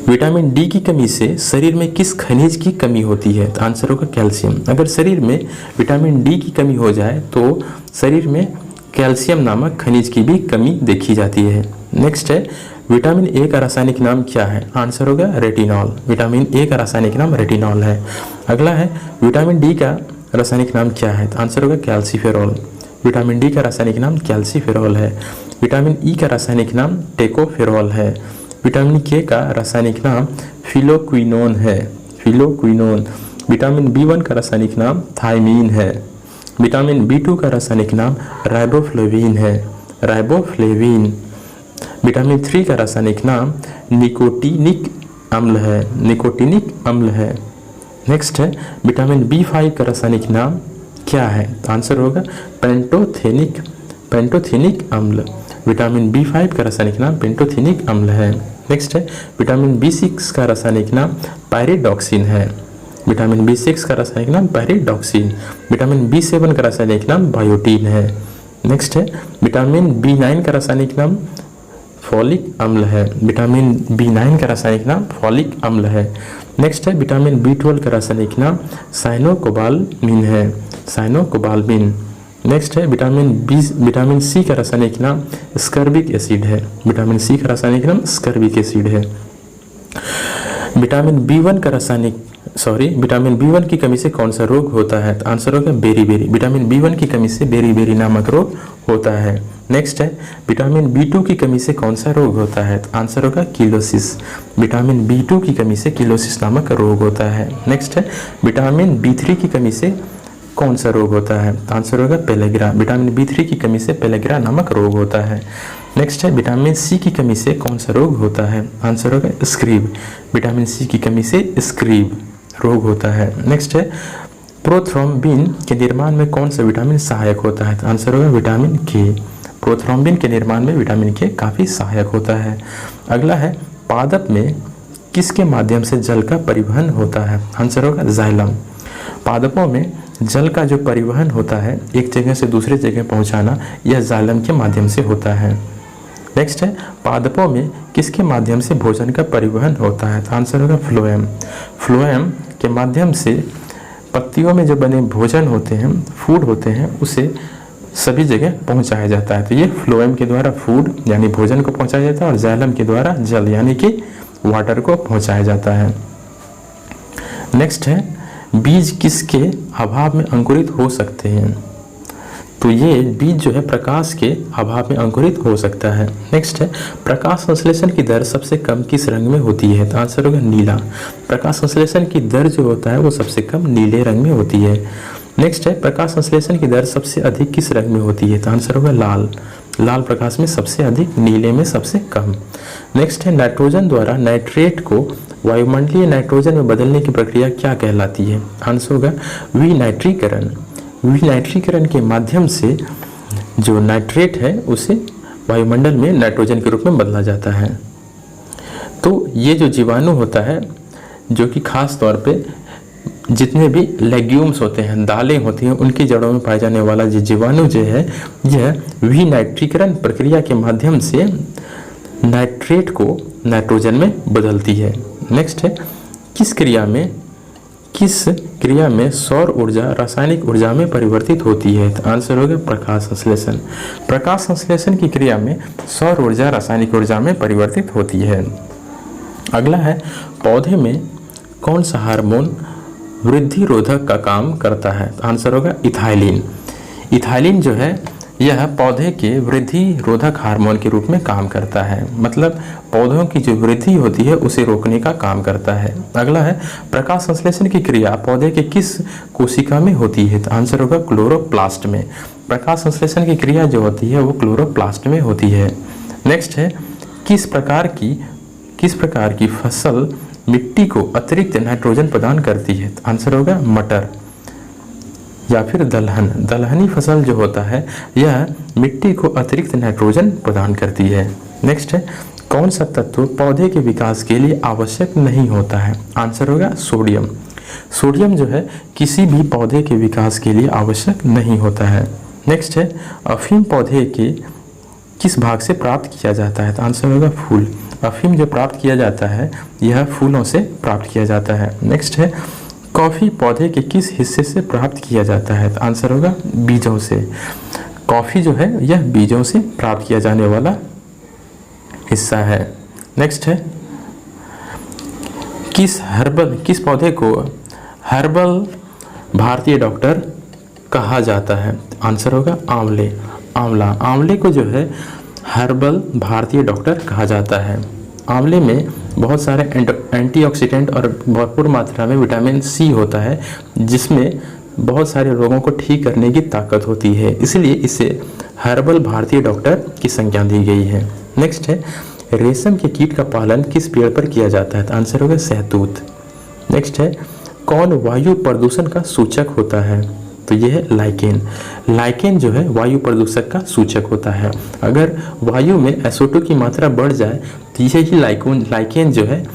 विटामिन डी की कमी से शरीर में किस खनिज की कमी होती है? तो आंसर होगा कैल्शियम। अगर शरीर में विटामिन डी की कमी हो जाए तो शरीर में कैल्शियम नामक खनिज की भी कमी देखी जाती है। नेक्स्ट है विटामिन ए का रासायनिक नाम क्या है? आंसर होगा रेटिनॉल। विटामिन ए का रासायनिक नाम रेटिनॉल है। अगला है विटामिन डी का रासायनिक नाम क्या है? तो आंसर होगा कैल्सीफेरॉल। विटामिन डी का रासायनिक नाम कैल्सीफेरॉल है। विटामिन ई का रासायनिक नाम टेकोफेरॉल है। विटामिन के का रासायनिक नाम फिलोक्विनोन है। फिलोक्विनोन। विटामिन बी1 का रासायनिक नाम थायमीन है। विटामिन बी2 का रासायनिक नाम राइबोफ्लेविन है। राइबोफ्लेविन। विटामिन 3 का रासायनिक नाम निकोटिनिक अम्ल है। निकोटिनिक अम्ल है। नेक्स्ट है विटामिन बी5 का रासायनिक नाम क्या है? आंसर होगा पेंटोथेनिक अम्ल। विटामिन बी5 का रासायनिक नाम पेंटोथेनिक अम्ल है। नेक्स्ट है विटामिन बी6 का रासायनिक नाम पायरिडॉक्सिन है। विटामिन बी6 का रासायनिक नाम पायरिडॉक्सिन। विटामिन बी7 का रासायनिक नाम बायोटीन है। नेक्स्ट है विटामिन बी9 का रासायनिक नाम फॉलिक अम्ल है। विटामिन बी9 का रासायनिक नाम फॉलिक अम्ल है। नेक्स्ट है विटामिन बी12 का रासायनिक नाम साइनोकोबालमिन है। साइनोकोबालमिन। नेक्स्ट है विटामिन सी का रासायनिक नाम स्कर्बिक एसिड है। विटामिन सी का रासायनिक नाम स्कर्बिक एसिड है। विटामिन बी1 की कमी से कौन सा रोग होता है? तो आंसर होगा बेरीबेरी। विटामिन बी1 की कमी से बेरीबेरी नामक रोग होता है। नेक्स्ट है विटामिन बी2 की कमी से कौन सा रोग होता है? तो आंसर होगा किलोसिस। विटामिन बी2 की कमी से किलोसिस नामक रोग होता है। नेक्स्ट है विटामिन बी3 की कमी से कौन सा रोग होता है? तो आंसर होगा पेलेग्रा। विटामिन बी3 की कमी से पेलेग्रा नामक रोग होता है। नेक्स्ट है विटामिन सी की कमी से कौन सा रोग होता है? आंसर होगा स्क्रीव। विटामिन सी की कमी से स्क्रीव रोग होता है। नेक्स्ट है प्रोथ्रोम्बिन के निर्माण में कौन सा विटामिन सहायक होता है? तो आंसर होगा विटामिन के। प्रोथ्रोम्बिन के निर्माण में विटामिन के काफ़ी सहायक होता है। अगला है पादप में किसके माध्यम से जल का परिवहन होता है? आंसर होगा जाइलम। पादपों में जल का जो परिवहन होता है एक जगह से दूसरे जगह पहुंचाना यह जाइलम के माध्यम से होता है। नेक्स्ट है पादपों में किसके माध्यम से भोजन का परिवहन होता है? तो आंसर होगा फ्लोएम। फ्लोएम के माध्यम से पत्तियों में जो बने भोजन होते हैं, फूड होते हैं, उसे सभी जगह पहुंचाया जाता है। तो ये फ्लोएम के द्वारा फूड यानी भोजन को पहुंचाया जाता है और जाइलम के द्वारा जल यानी कि वाटर को पहुंचाया जाता है। नेक्स्ट है बीज किसके अभाव में अंकुरित हो सकते हैं? तो ये बीज जो है प्रकाश के अभाव में अंकुरित हो सकता है। नेक्स्ट है प्रकाश संश्लेषण की दर सबसे कम किस रंग में होती है? तो आंसर होगा नीला। प्रकाश संश्लेषण की दर जो होता है वो सबसे कम नीले रंग में होती है। नेक्स्ट है प्रकाश संश्लेषण की दर सबसे अधिक किस रंग में होती है? तो आंसर होगा लाल। लाल प्रकाश में सबसे अधिक, नीले में सबसे कम। नेक्स्ट है नाइट्रोजन द्वारा नाइट्रेट को वायुमंडलीय नाइट्रोजन में बदलने की प्रक्रिया क्या कहलाती है? आंसर होगा विनाइट्रीकरण। विनाइट्रीकरण के माध्यम से जो नाइट्रेट है उसे वायुमंडल में नाइट्रोजन के रूप में बदला जाता है। तो ये जो जीवाणु होता है जो कि खास तौर पे जितने भी लेग्यूम्स होते हैं, दालें होती हैं, उनकी जड़ों में पाए जाने वाला जो जीवाणु जो है यह विनाइट्रीकरण प्रक्रिया के माध्यम से नाइट्रेट को नाइट्रोजन में बदलती है। नेक्स्ट है किस क्रिया में सौर ऊर्जा रासायनिक ऊर्जा में परिवर्तित होती है? तो आंसर होगा प्रकाश संश्लेषण। प्रकाश संश्लेषण की क्रिया में सौर ऊर्जा रासायनिक ऊर्जा में परिवर्तित होती है। अगला है पौधे में कौन सा हार्मोन वृद्धि रोधक का काम करता है? तो आंसर होगा इथाइलिन। इथाइलिन जो है यह पौधे के वृद्धि रोधक हार्मोन के रूप में काम करता है, मतलब पौधों की जो वृद्धि होती है उसे रोकने का काम करता है। अगला है प्रकाश संश्लेषण की क्रिया पौधे के किस कोशिका में होती है? तो आंसर होगा क्लोरोप्लास्ट में। प्रकाश संश्लेषण की क्रिया जो होती है वो क्लोरोप्लास्ट में होती है। नेक्स्ट है किस प्रकार की फसल मिट्टी को अतिरिक्त नाइट्रोजन प्रदान करती है? तो आंसर होगा मटर या फिर दलहन। दलहनी फसल जो होता है यह मिट्टी को अतिरिक्त नाइट्रोजन प्रदान करती है। नेक्स्ट है कौन सा तत्व पौधे के विकास के लिए आवश्यक नहीं होता है? आंसर होगा सोडियम। सोडियम जो है किसी भी पौधे के विकास के लिए आवश्यक नहीं होता है। नेक्स्ट है अफीम पौधे के किस भाग से प्राप्त किया जाता है? तो आंसर होगा फूल। अफीम जो प्राप्त किया जाता है यह फूलों से प्राप्त किया जाता है। नेक्स्ट है कॉफ़ी पौधे के किस हिस्से से प्राप्त किया जाता है? तो आंसर होगा बीजों से। कॉफ़ी जो है यह बीजों से प्राप्त किया जाने वाला हिस्सा है। नेक्स्ट है किस पौधे को हर्बल भारतीय डॉक्टर कहा जाता है? आंसर होगा आंवले। आंवले को जो है हर्बल भारतीय डॉक्टर कहा जाता है। आंवले में बहुत सारे एंटीऑक्सीडेंट और भरपूर मात्रा में विटामिन सी होता है जिसमें बहुत सारे रोगों को ठीक करने की ताकत होती है, इसलिए इसे हर्बल भारतीय डॉक्टर की संज्ञा दी गई है। नेक्स्ट है रेशम के कीट का पालन किस पेड़ पर किया जाता है? तो आंसर होगा शहतूत। नेक्स्ट है कौन वायु प्रदूषण का सूचक होता है? तो यह है लाइकेन। लाइकेन जो है वायु प्रदूषक का सूचक होता है। अगर वायु में SO2 की मात्रा बढ़ जाए तो यही लाइकेन जो है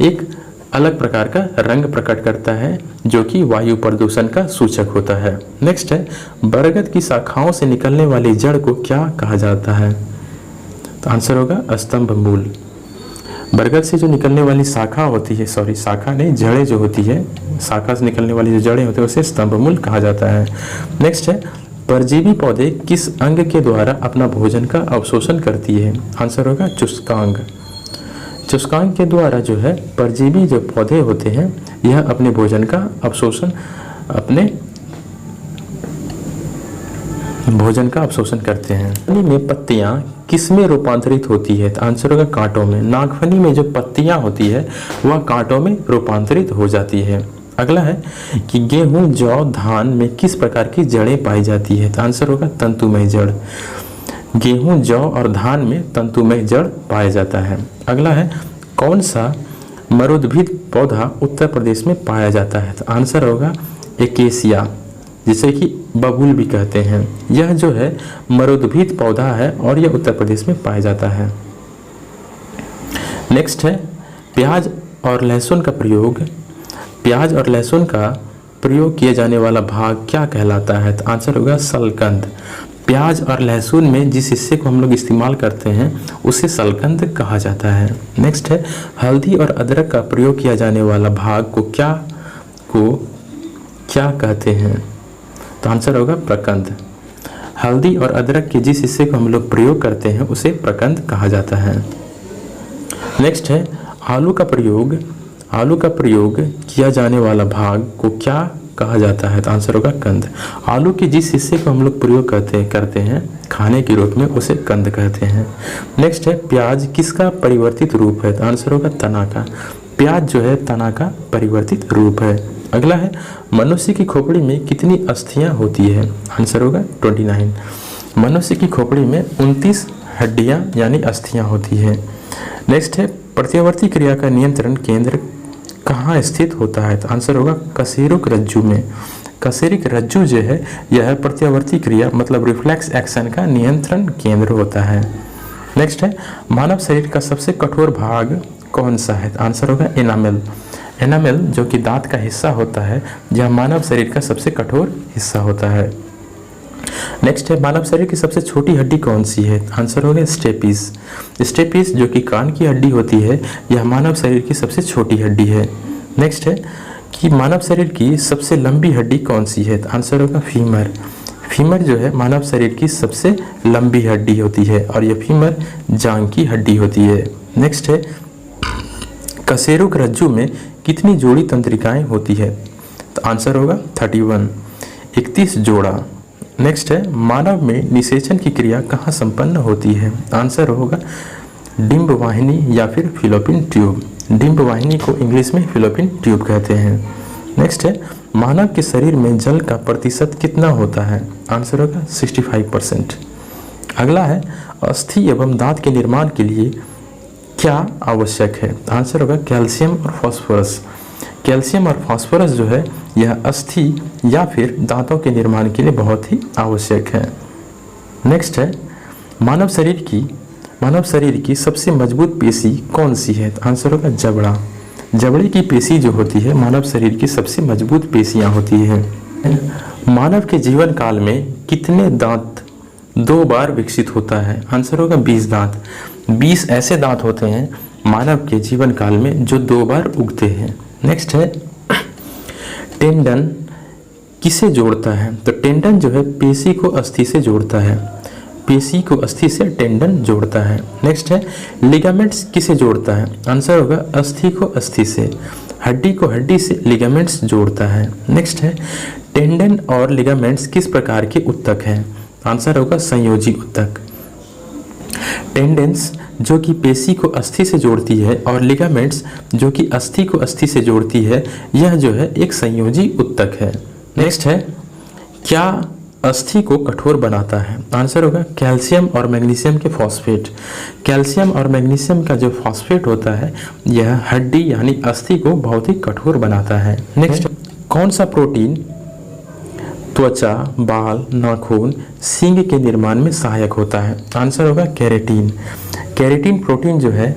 एक अलग प्रकार का रंग प्रकट करता है जो कि वायु प्रदूषण का सूचक होता है। नेक्स्ट है बरगद की शाखाओं से निकलने वाली जड़ को क्या कहा जाता है? तो आंसर होगा स्तंभ मूल। बरगद से जो निकलने वाली शाखा होती है, शाखा नहीं, जड़ें जो होती है, शाखा से निकलने वाली जो जड़ें होती है उसे स्तंभ मूल कहा जाता है। नेक्स्ट है परजीवी पौधे किस अंग के द्वारा अपना भोजन का अवशोषण करती है? आंसर होगा चुस्कांग। चुस्कांग के द्वारा जो है परजीवी जो पौधे होते हैं यह अपने भोजन का अवशोषण करते हैं। नागफनी में पत्तियां किस में रूपांतरित होती है? तो आंसर होगा कांटों में। नागफनी में जो पत्तियां होती है वह कांटों में रूपांतरित हो जाती है। अगला है कि गेहूं, जौ, धान में किस प्रकार की जड़ें पाई जाती है? तो आंसर होगा तंतुमय जड़। गेहूं, जौ और धान में तंतुमय जड़ पाया जाता है। अगला है कौन सा मरुद्भिद पौधा उत्तर प्रदेश में पाया जाता है? तो आंसर होगा एकेसिया, जिसे कि बबूल भी कहते हैं। यह जो है मरुद्भिद पौधा है और यह उत्तर प्रदेश में पाया जाता है। नेक्स्ट है प्याज और लहसुन का प्रयोग किए जाने वाला भाग क्या कहलाता है? तो आंसर होगा सलकंद। प्याज और लहसुन में जिस हिस्से को हम लोग इस्तेमाल करते हैं उसे सलकंद कहा जाता है। नेक्स्ट है हल्दी और अदरक का प्रयोग किया जाने वाला भाग को क्या कहते हैं? तो आंसर होगा प्रकंद। हल्दी और अदरक के जिस हिस्से को हम लोग प्रयोग करते हैं उसे प्रकंद कहा जाता है। नेक्स्ट है आलू का प्रयोग किया जाने वाला भाग को क्या कहा जाता है? तो आंसर होगा कंद। आलू के जिस हिस्से को हम लोग प्रयोग करते हैं खाने के रूप में उसे कंद कहते हैं। नेक्स्ट है प्याज किसका परिवर्तित रूप है? तो आंसर होगा तना का। प्याज जो है तना का परिवर्तित रूप है। अगला है मनुष्य की खोपड़ी में कितनी अस्थियां होती है? आंसर होगा 29। मनुष्य की खोपड़ी में 29 हड्डियां यानी अस्थियां होती है। नेक्स्ट है प्रत्यावर्ती क्रिया का नियंत्रण केंद्र कहाँ स्थित होता है? तो आंसर होगा कशेरुक रज्जु में। कशेरुक रज्जु जो है यह प्रत्यावर्ती क्रिया मतलब रिफ्लेक्स एक्शन का नियंत्रण केंद्र होता है। नेक्स्ट है मानव शरीर का सबसे कठोर भाग कौन सा है? तो आंसर होगा एनामेल। एनामेल जो कि दांत का हिस्सा होता है यह मानव शरीर का सबसे कठोर हिस्सा होता है। नेक्स्ट है मानव शरीर की सबसे छोटी हड्डी कौन सी है? आंसर होगा स्टेपिस। स्टेपिस जो कि कान की हड्डी होती है यह मानव शरीर की सबसे छोटी हड्डी है। नेक्स्ट है कि मानव शरीर की सबसे लंबी हड्डी कौन सी है? आंसर होगा फीमर। फीमर जो है मानव शरीर की सबसे लंबी हड्डी होती है और यह फीमर जांघ की हड्डी होती है। नेक्स्ट है कशेरुक रज्जु में कितनी जोड़ी तंत्रिकाएं होती है? तो आंसर होगा 31, 31 जोड़ा। नेक्स्ट है मानव में निषेचन की क्रिया कहाँ संपन्न होती है? आंसर होगा डिंब वाहिनी या फिर फिलोपियन ट्यूब। डिंब वाहिनी को इंग्लिश में फिलोपियन ट्यूब कहते हैं। नेक्स्ट है मानव के शरीर में जल का प्रतिशत कितना होता है? आंसर होगा 65%। अगला है अस्थि एवं दांत के निर्माण के लिए क्या आवश्यक है? आंसर होगा कैल्शियम और फास्फोरस। कैल्शियम और फास्फोरस जो है यह अस्थि या फिर दांतों के निर्माण के लिए बहुत ही आवश्यक है। नेक्स्ट है मानव शरीर की सबसे मजबूत पेशी कौन सी है? आंसर होगा जबड़ा। जबड़े की पेशी जो होती है मानव शरीर की सबसे मजबूत पेशियां होती है। मानव के जीवन काल में कितने दांत 2 बार विकसित होता है? आंसर होगा 20 दांत। 20 ऐसे दांत होते हैं मानव के जीवन काल में जो 2 बार उगते हैं। नेक्स्ट है टेंडन किसे जोड़ता है? तो टेंडन जो है पेशी को अस्थि से जोड़ता है। पेशी को अस्थि से टेंडन जोड़ता है। नेक्स्ट है लिगामेंट्स किसे जोड़ता है? आंसर होगा अस्थि को अस्थि से। हड्डी को हड्डी से लिगामेंट्स जोड़ता है। नेक्स्ट है टेंडन और लिगामेंट्स किस प्रकार के उत्तक हैं? आंसर होगा संयोजी उत्तक। टेंडेंस जो कि पेशी को अस्थि से जोड़ती है और लिगामेंट्स जो कि अस्थि को अस्थि से जोड़ती है, यह जो है एक संयोजी उत्तक है। नेक्स्ट है क्या अस्थि को कठोर बनाता है? आंसर होगा कैल्शियम और मैग्नीशियम के फॉस्फेट। कैल्शियम और मैग्नीशियम का जो फॉस्फेट होता है यह हड्डी यानी अस्थि को बहुत ही कठोर बनाता है। नेक्स्ट कौन सा प्रोटीन त्वचा, बाल, नाखून, सींग के निर्माण में सहायक होता है? आंसर होगा केराटिन। केराटिन प्रोटीन जो है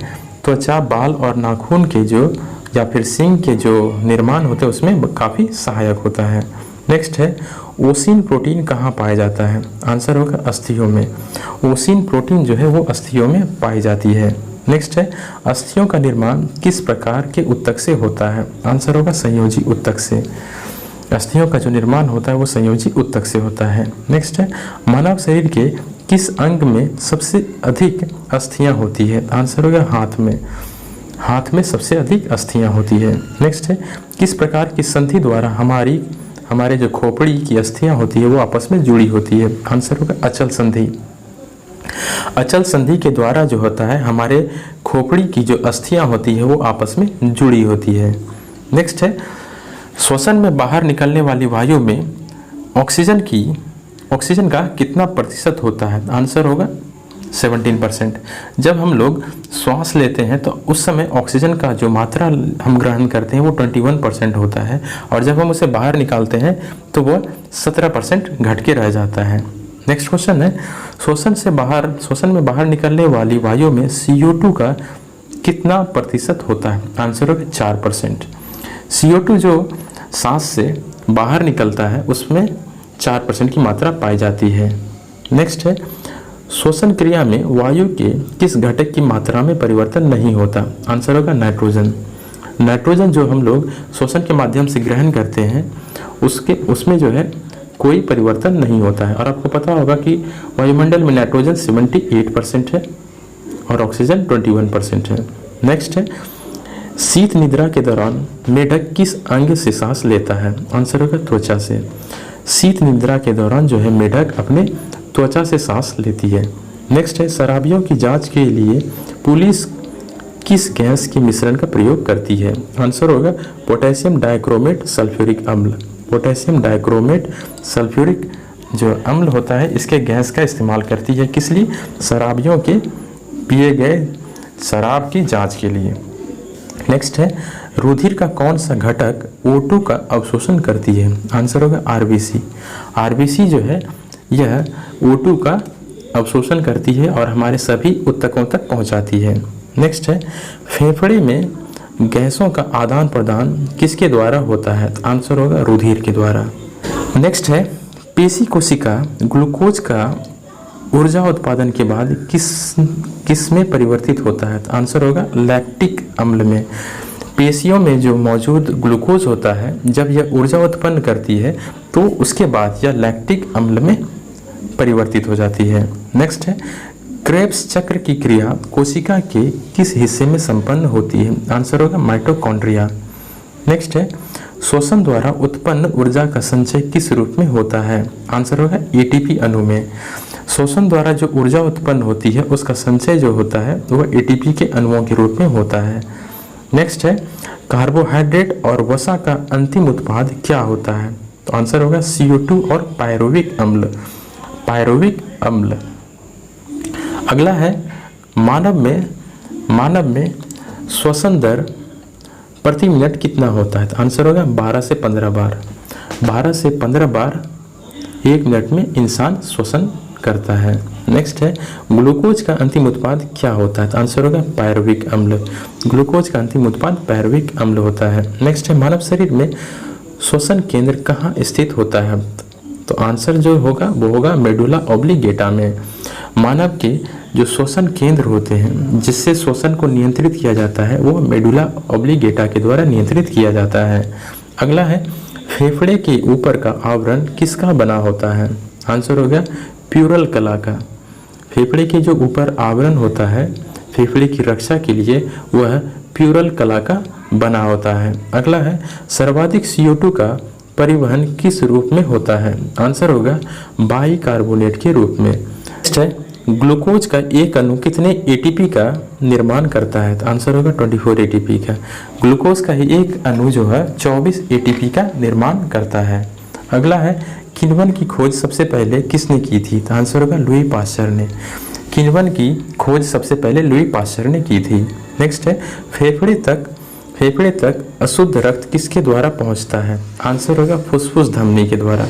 त्वचा, बाल और नाखून के जो या फिर सींग के जो निर्माण होते हैं उसमें काफ़ी सहायक होता है। नेक्स्ट है ओसिन प्रोटीन कहाँ पाया जाता है? आंसर होगा अस्थियों में। ओसिन प्रोटीन जो है वो अस्थियों में पाई जाती है। नेक्स्ट है अस्थियों का निर्माण किस प्रकार के उत्तक से होता है? आंसर होगा संयोजी उत्तक से। अस्थियों का जो निर्माण होता है वो संयोजी उत्तक से होता है। नेक्स्ट है मानव शरीर के किस अंग में सबसे अधिक अस्थियां होती है? आंसर होगा हाथ में। हाथ में सबसे अधिक अस्थियां होती है। नेक्स्ट है किस प्रकार की संधि द्वारा हमारे जो खोपड़ी की अस्थियां होती है वो आपस में जुड़ी होती है? आंसर होगा अचल संधि। अचल संधि के द्वारा जो होता है हमारे खोपड़ी की जो अस्थियां होती है वो आपस में जुड़ी होती है। नेक्स्ट है श्वसन में बाहर निकलने वाली वायु में ऑक्सीजन का कितना प्रतिशत होता है? आंसर होगा 17%। जब हम लोग श्वास लेते हैं तो उस समय ऑक्सीजन का जो मात्रा हम ग्रहण करते हैं वो 21% होता है और जब हम उसे बाहर निकालते हैं तो वो 17% घट के रह जाता है। नेक्स्ट क्वेश्चन है श्वसन में बाहर निकलने वाली वायु में CO2 का कितना प्रतिशत होता है? आंसर होगा 4%। CO2 जो सांस से बाहर निकलता है उसमें 4% की मात्रा पाई जाती है। नेक्स्ट है श्वसन क्रिया में वायु के किस घटक की मात्रा में परिवर्तन नहीं होता? आंसर होगा नाइट्रोजन। नाइट्रोजन जो हम लोग श्वसन के माध्यम से ग्रहण करते हैं उसमें जो है कोई परिवर्तन नहीं होता है। और आपको पता होगा कि वायुमंडल में नाइट्रोजन 78% है और ऑक्सीजन 21% है। नेक्स्ट है शीत निद्रा के दौरान मेढक किस अंग से सांस लेता है? आंसर होगा त्वचा से। शीत निद्रा के दौरान जो है मेढक अपने त्वचा से सांस लेती है। नेक्स्ट है शराबियों की जांच के लिए पुलिस किस गैस के मिश्रण का प्रयोग करती है? आंसर होगा पोटेशियम डाइक्रोमेट सल्फ्यूरिक अम्ल। पोटेशियम डाइक्रोमेट सल्फ्यूरिक जो अम्ल होता है इसके गैस का इस्तेमाल करती है। किस लिए? शराबियों के पिए गए शराब की जांच के लिए। नेक्स्ट है रुधिर का कौन सा घटक O2 का अवशोषण करती है? आंसर होगा RBC। RBC जो है यह O2 का अवशोषण करती है और हमारे सभी उत्तकों तक पहुंचाती है। नेक्स्ट है फेफड़े में गैसों का आदान प्रदान किसके द्वारा होता है? आंसर होगा रुधिर के द्वारा। नेक्स्ट है पेशी कोशिका ग्लूकोज का ऊर्जा उत्पादन के बाद किस में परिवर्तित होता है? आंसर होगा लैक्टिक अम्ल में। पेशियों में जो मौजूद ग्लूकोज होता है जब यह ऊर्जा उत्पन्न करती है तो उसके बाद यह लैक्टिक अम्ल में परिवर्तित हो जाती है। नेक्स्ट है क्रेब्स चक्र की क्रिया कोशिका के किस हिस्से में संपन्न होती है? आंसर होगा माइटोकॉन्ड्रिया। नेक्स्ट है श्वसन द्वारा उत्पन्न ऊर्जा का संचय किस रूप में होता है? आंसर होगा एटीपी अणु में। श्वसन द्वारा जो ऊर्जा उत्पन्न होती है उसका संचय जो होता है वह एटीपी के अणुओं के रूप में होता है। नेक्स्ट है कार्बोहाइड्रेट और वसा का अंतिम उत्पाद क्या होता है? तो आंसर होगा CO2 और पायरुविक अम्ल। पायरुविक अम्ल। अगला है मानव में श्वसन दर प्रति मिनट कितना होता है? तो आंसर होगा 12 से 15 बार। 12 से 15 बार 1 मिनट में इंसान श्वसन करता है। नेक्स्ट है ग्लूकोज का अंतिम उत्पाद क्या होता है? तो आंसर होगा पायरुविक अम्ल। ग्लूकोज का अंतिम उत्पाद पायरुविक अम्ल होता है। नेक्स्ट है मानव शरीर में श्वसन केंद्र कहाँ स्थित होता है? तो आंसर जो होगा वो होगा मेडुला ऑब्लिगेटा में। मानव के जो श्वसन केंद्र होते हैं जिससे श्वसन को नियंत्रित किया जाता है वो मेडुला ऑब्लिगेटा के द्वारा नियंत्रित किया जाता है। अगला है फेफड़े के ऊपर का आवरण किसका बना होता है? आंसर होगा प्यूरल कला का। फेफड़े के जो ऊपर आवरण होता है फेफड़े की रक्षा के लिए वह प्यूरल कला का बना होता है। अगला है सर्वाधिक CO2 का परिवहन किस रूप में होता है? आंसर होगा बाइकार्बोनेट के रूप में। नेक्स्ट है ग्लूकोज का एक अणु कितने एटीपी का निर्माण करता है? तो आंसर होगा 24 एटीपी का। ग्लूकोज का एक अणु जो है 24 एटीपी का निर्माण करता है। अगला है किण्वन की खोज सबसे पहले किसने की थी? तो आंसर होगा लुई पाश्चर ने। किण्वन की खोज सबसे पहले लुई पाश्चर ने की थी। नेक्स्ट है फेफड़े तक अशुद्ध रक्त किसके द्वारा पहुंचता है? आंसर होगा फुसफुस धमनी के द्वारा।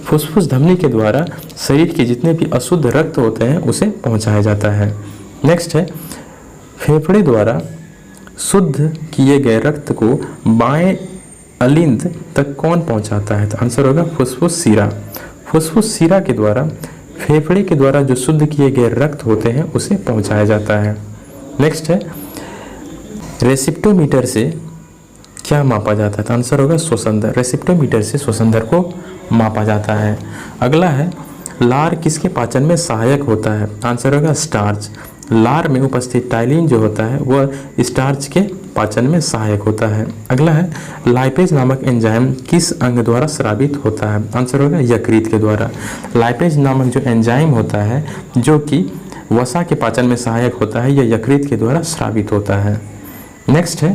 फुसफुस धमनी के द्वारा शरीर के जितने भी अशुद्ध रक्त होते हैं उसे पहुंचाया जाता है। नेक्स्ट है फेफड़े द्वारा शुद्ध किए गए रक्त को बाएं अलिंद तक कौन पहुंचाता है? तो आंसर होगा फुसफुस शिरा। फुसफुस शिरा के द्वारा फेफड़े के द्वारा जो शुद्ध किए गए रक्त होते हैं उसे पहुंचाया जाता है। नेक्स्ट है रेसिप्टोमीटर से क्या मापा जाता है? तो आंसर होगा श्वसन दर। रेसिप्टोमीटर से श्वसन दर को मापा जाता है। अगला है लार किसके पाचन में सहायक होता है? आंसर होगा स्टार्च। लार में उपस्थित टाइलिन जो होता है वह स्टार्च के पाचन में सहायक होता है। अगला है लाइपेज नामक एंजाइम किस अंग द्वारा स्रावित होता है? आंसर होगा यकृत के द्वारा। लाइपेज नामक जो एंजाइम होता है जो कि वसा के पाचन में सहायक होता है यह यकृत के द्वारा स्रावित होता है। नेक्स्ट है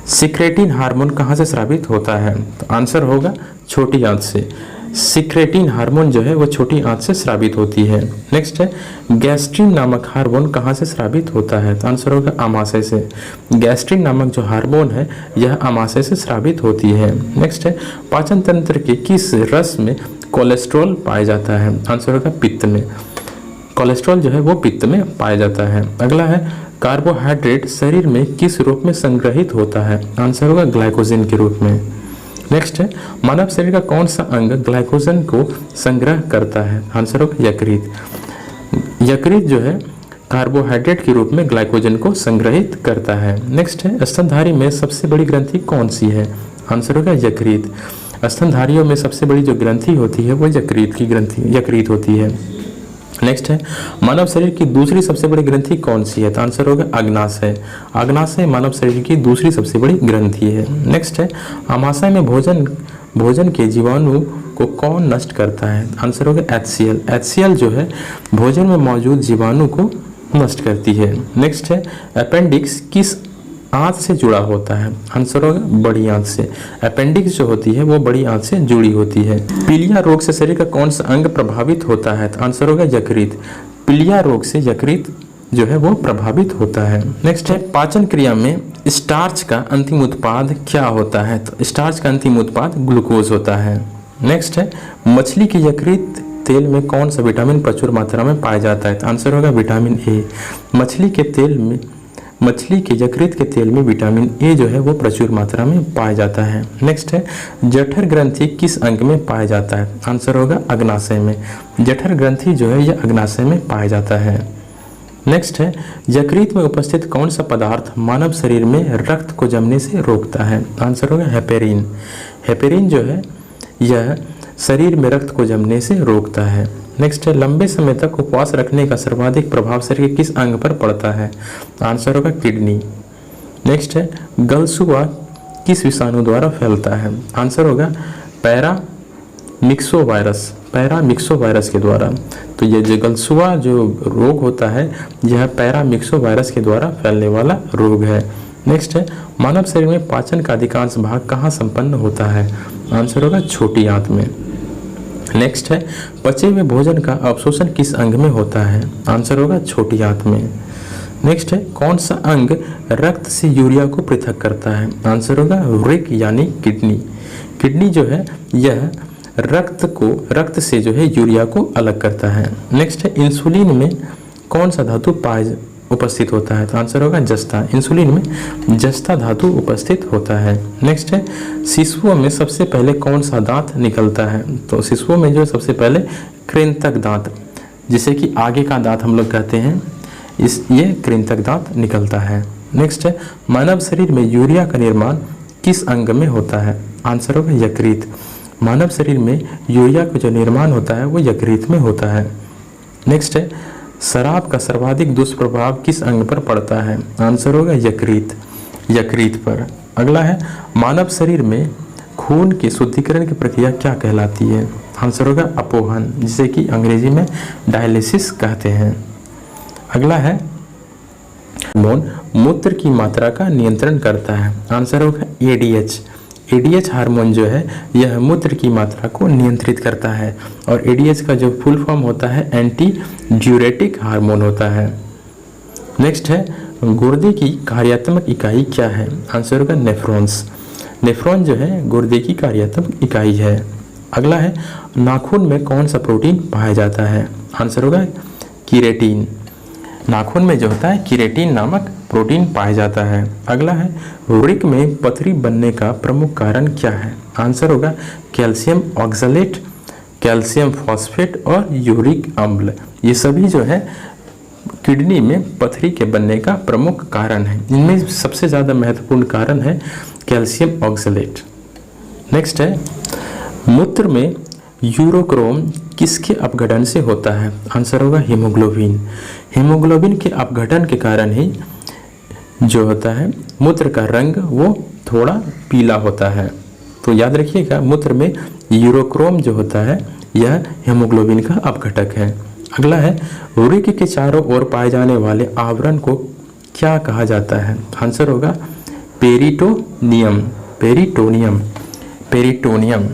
सिक्रेटिन हार्मोन कहाँ से स्रावित होता है? तो आंसर होगा छोटी आंत से। सिक्रेटिन हार्मोन जो है वो छोटी आंत से स्रावित होती है। नेक्स्ट है गैस्ट्रिन नामक हार्मोन कहाँ से स्रावित होता है? तो आंसर होगा आमाशय से। गैस्ट्रिन नामक जो हार्मोन है यह आमाशय से स्रावित होती है। नेक्स्ट है पाचन तंत्र के किस रस में कोलेस्ट्रॉल पाया जाता है? आंसर होगा पित्त में। कोलेस्ट्रॉल जो है वो पित्त में पाया जाता है। अगला है कार्बोहाइड्रेट शरीर में किस रूप में संग्रहित होता है? आंसर होगा ग्लाइकोजन के रूप में। नेक्स्ट है मानव शरीर का कौन सा अंग ग्लाइकोजन को संग्रह करता है? आंसर होगा यकृत। यकृत जो है कार्बोहाइड्रेट के रूप में ग्लाइकोजन को संग्रहित करता है। नेक्स्ट है स्तनधारी में सबसे बड़ी ग्रंथि कौन सी है? आंसर होगा यकृत। स्तनधारियों में सबसे बड़ी जो ग्रंथि होती है वो यकृत होती है। नेक्स्ट है मानव शरीर की दूसरी सबसे बड़ी ग्रंथि कौन सी है? तो आंसर होगा अग्नाशय। अग्नाशय मानव शरीर की दूसरी सबसे बड़ी ग्रंथि है। नेक्स्ट है आमाशय में भोजन के जीवाणु को कौन नष्ट करता है? आंसर होगा HCl। HCl जो है भोजन में मौजूद जीवाणु को नष्ट करती है। नेक्स्ट है अपेंडिक्स किस आंत से जुड़ा होता है? आंसर होगा बड़ी आंत से। अपेंडिक्स जो होती है वो बड़ी आंत से जुड़ी होती है। पीलिया रोग से शरीर का कौन सा अंग प्रभावित होता है? तो आंसर होगा यकृत। पीलिया रोग से यकृत जो है वो प्रभावित होता है। नेक्स्ट है पाचन क्रिया में स्टार्च का अंतिम उत्पाद क्या होता है? तो स्टार्च का अंतिम उत्पाद ग्लूकोज होता है। नेक्स्ट है मछली की यकृत तेल में कौन सा विटामिन प्रचुर मात्रा में पाया जाता है? तो आंसर होगा विटामिन ए। मछली के यकृत के तेल में विटामिन ए जो है वो प्रचुर मात्रा में पाया जाता है। नेक्स्ट है जठर ग्रंथि किस अंग में पाया जाता है? आंसर होगा अग्नाशय में। जठर ग्रंथि जो है यह अग्नाशय में पाया जाता है। नेक्स्ट है यकृत में उपस्थित कौन सा पदार्थ मानव शरीर में रक्त को जमने से रोकता है? आंसर होगा हेपेरिन। हेपेरिन जो है यह शरीर में रक्त को जमने से रोकता है। नेक्स्ट है लंबे समय तक उपवास रखने का सर्वाधिक प्रभाव शरीर के किस अंग पर पड़ता है? आंसर होगा किडनी। नेक्स्ट है गलसुआ किस विषाणु द्वारा फैलता है? आंसर होगा पैरामिक्सोवायरस, पैरामिक्सोवायरस के द्वारा। तो ये जो गलसुआ जो रोग होता है यह पैरामिक्सोवायरस के द्वारा फैलने वाला रोग है। नेक्स्ट है, मानव शरीर में पाचन का अधिकांश भाग कहाँ संपन्न होता है? आंसर होगा छोटी आंत में। नेक्स्ट है, पचे हुए भोजन का अवशोषण किस अंग में होता है? आंसर होगा छोटी आंत में। नेक्स्ट है, कौन सा अंग रक्त से यूरिया को पृथक करता है? आंसर होगा वृक्क यानी किडनी। किडनी जो है यह रक्त से जो है यूरिया को अलग करता है। नेक्स्ट है, इंसुलिन में कौन सा धातु उपस्थित होता है? तो आंसर होगा जस्ता। इंसुलिन में जस्ता धातु उपस्थित होता है। नेक्स्ट है, शिशुओं में सबसे पहले कौन सा दांत निकलता है? तो शिशुओं में जो सबसे पहले कृंतक दांत, जिसे कि आगे का दांत हम लोग कहते हैं, ये कृंतक दांत निकलता है। नेक्स्ट है, मानव शरीर में यूरिया का निर्माण किस अंग में होता है? आंसर होगा यकृत। मानव शरीर में यूरिया का जो निर्माण होता है वो यकृत में होता है। नेक्स्ट है, शराब का सर्वाधिक दुष्प्रभाव किस अंग पर पड़ता है? आंसर होगा यकृत पर। अगला है, मानव शरीर में खून के शुद्धिकरण की प्रक्रिया क्या कहलाती है? आंसर होगा अपोहन, जिसे कि अंग्रेजी में डायलिसिस कहते हैं। अगला है, हार्मोन मूत्र की मात्रा का नियंत्रण करता है? आंसर होगा एडीएच। एडीएच हार्मोन जो है यह मूत्र की मात्रा को नियंत्रित करता है और एडीएच का जो फुल फॉर्म होता है एंटी ड्यूरेटिक हार्मोन होता है। नेक्स्ट है, गुर्दे की कार्यात्मक इकाई क्या है? आंसर होगा नेफ्रॉन्स। नेफ्रॉन जो है गुर्दे की कार्यात्मक इकाई है। अगला है, नाखून में कौन सा प्रोटीन पाया जाता है? आंसर होगा कीरेटिन। नाखून में जो होता है कीरेटिन नामक प्रोटीन पाया जाता है। अगला है, वृक्क में पथरी बनने का प्रमुख कारण क्या है? आंसर होगा कैल्शियम ऑक्सलेट, कैल्शियम फॉस्फेट और यूरिक अम्ल। ये सभी जो है किडनी में पथरी के बनने का प्रमुख कारण है। इनमें सबसे ज़्यादा महत्वपूर्ण कारण है कैल्शियम ऑक्सलेट। नेक्स्ट है, मूत्र में यूरोक्रोम किसके अपघटन से होता है? आंसर होगा हीमोग्लोबिन। हीमोग्लोबिन के अपघटन के कारण ही जो होता है मूत्र का रंग वो थोड़ा पीला होता है। तो याद रखिएगा, मूत्र में यूरोक्रोम जो होता है यह हीमोग्लोबिन का अपघटक है। अगला है, वृक्क के चारों ओर पाए जाने वाले आवरण को क्या कहा जाता है? आंसर होगा पेरिटोनियम, पेरिटोनियम, पेरिटोनियम।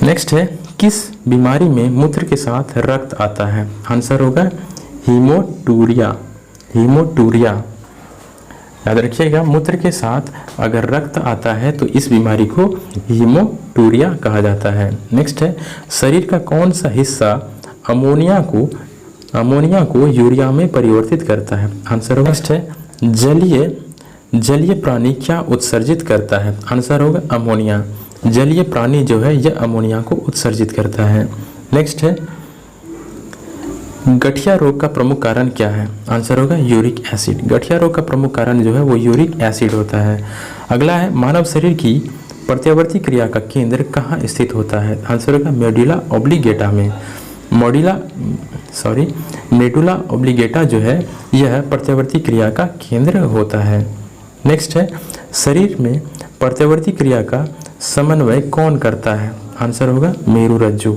नेक्स्ट है, किस बीमारी में मूत्र के साथ रक्त आता है? आंसर होगा हीमोटूरिया, हीमोटूरिया। याद रखिएगा, मूत्र के साथ अगर रक्त आता है तो इस बीमारी को हीमोटूरिया कहा जाता है। नेक्स्ट है, शरीर का कौन सा हिस्सा अमोनिया को यूरिया में परिवर्तित करता है? आंसर होगा। नेक्स्ट है, जलीय प्राणी क्या उत्सर्जित करता है? आंसर होगा अमोनिया। जलीय प्राणी जो है यह अमोनिया को उत्सर्जित करता है। नेक्स्ट है, गठिया रोग का प्रमुख कारण क्या है? आंसर होगा यूरिक एसिड। गठिया रोग का प्रमुख कारण जो है वो यूरिक एसिड होता है। अगला है, मानव शरीर की प्रत्यावर्ती क्रिया का केंद्र कहाँ स्थित होता है? आंसर होगा मेडुला ऑब्लिगेटा में। मेडुला ऑब्लिगेटा जो है यह प्रत्यावर्ती क्रिया का केंद्र होता है। नेक्स्ट है, शरीर में प्रत्यावर्ती क्रिया का समन्वय कौन करता है? आंसर होगा मेरुरज्जु।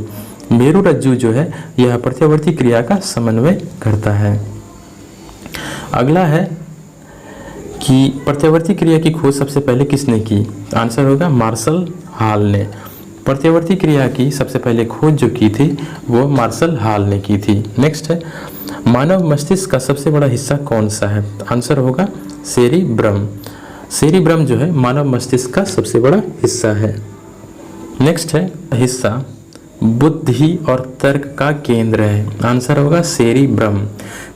मेरुरज्जु जो है यह प्रत्यावर्ती क्रिया का समन्वय करता है। अगला है कि प्रत्यावर्ती क्रिया की खोज सबसे पहले किसने की? आंसर होगा मार्शल हॉल ने। प्रत्यावर्ती क्रिया की सबसे पहले खोज जो की थी वो मार्शल हॉल ने की थी। नेक्स्ट है, मानव मस्तिष्क का सबसे बड़ा हिस्सा कौन सा है? आंसर होगा सेरिब्रम। सेरिब्रम जो है मानव मस्तिष्क का सबसे बड़ा हिस्सा है। नेक्स्ट है, हिस्सा बुद्धि और तर्क का केंद्र है। आंसर होगा सेरिब्रम।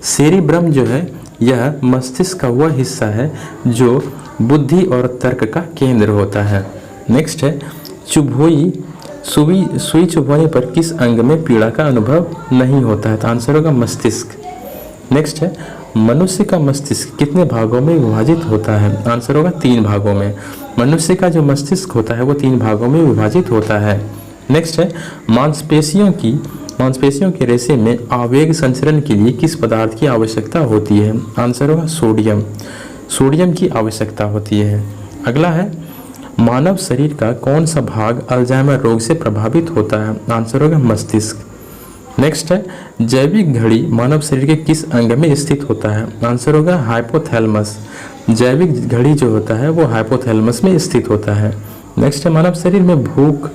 सेरिब्रम जो है यह मस्तिष्क का वह हिस्सा है जो बुद्धि और तर्क का केंद्र होता है। नेक्स्ट है, सुई चुभोने पर किस अंग में पीड़ा का अनुभव नहीं होता है? तो आंसर होगा मस्तिष्क। नेक्स्ट है, मनुष्य का मस्तिष्क कितने भागों में विभाजित होता है? आंसर होगा 3 भागों में। मनुष्य का जो मस्तिष्क होता है वो 3 भागों में विभाजित होता है। नेक्स्ट है, मांसपेशियों के रेशे में आवेग संचरण के लिए किस पदार्थ की आवश्यकता होती है? आंसर होगा सोडियम। सोडियम की आवश्यकता होती है। अगला है मानव शरीर का कौन सा भाग अल्जाइमर रोग से प्रभावित होता है? आंसर होगा मस्तिष्क। नेक्स्ट है जैविक घड़ी मानव शरीर के किस अंग में स्थित होता है? आंसर होगा हाइपोथैलेमस। जैविक घड़ी जो होता है वो हाइपोथैलेमस में स्थित होता है। नेक्स्ट है मानव शरीर में भूख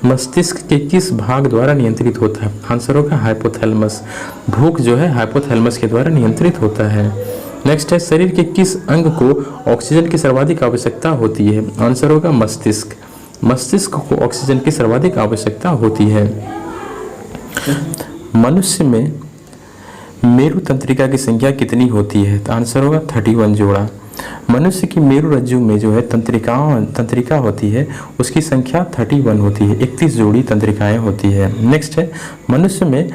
मस्तिष्क के किस भाग द्वारा नियंत्रित होता है? आंसर होगा हाइपोथैलेमस। भूख जो है हाइपोथैलेमस के द्वारा नियंत्रित होता है। नेक्स्ट है शरीर के किस अंग को ऑक्सीजन की सर्वाधिक आवश्यकता होती है? आंसर होगा मस्तिष्क। मस्तिष्क को ऑक्सीजन की सर्वाधिक आवश्यकता होती है। मनुष्य में मेरु तंत्रिका की संख्या कितनी होती है? तो आंसर होगा 31 जोड़ा। मनुष्य की मेरु रज्जु में जो है तंत्रिका होती है उसकी संख्या 31 होती है, 31 जोड़ी तंत्रिकाएं होती है। नेक्स्ट है मनुष्य में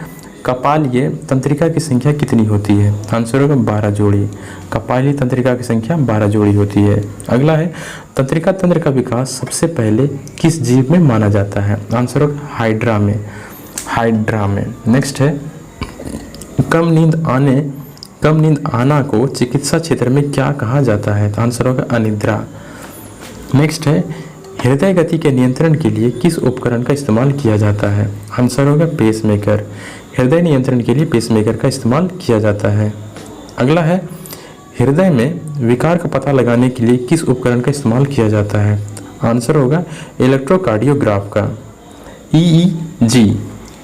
कपालीय तंत्रिका की संख्या कितनी होती है? आंसर होगा 12 जोड़ी। कपालीय तंत्रिका की संख्या 12 जोड़ी होती है। अगला है तंत्रिका तंत्र का विकास सबसे पहले किस जीव में माना जाता है? आंसर होगा हाइड्रा में। नेक्स्ट है कम नींद आना को चिकित्सा क्षेत्र में क्या कहा जाता है? तो आंसर होगा अनिद्रा। नेक्स्ट है हृदय गति के नियंत्रण के लिए किस उपकरण का इस्तेमाल किया जाता है? आंसर होगा पेसमेकर। हृदय नियंत्रण के लिए पेसमेकर का इस्तेमाल किया जाता है। अगला है हृदय में विकार का पता लगाने के लिए किस उपकरण का इस्तेमाल किया जाता है? आंसर होगा इलेक्ट्रोकार्डियोग्राफ का। EEG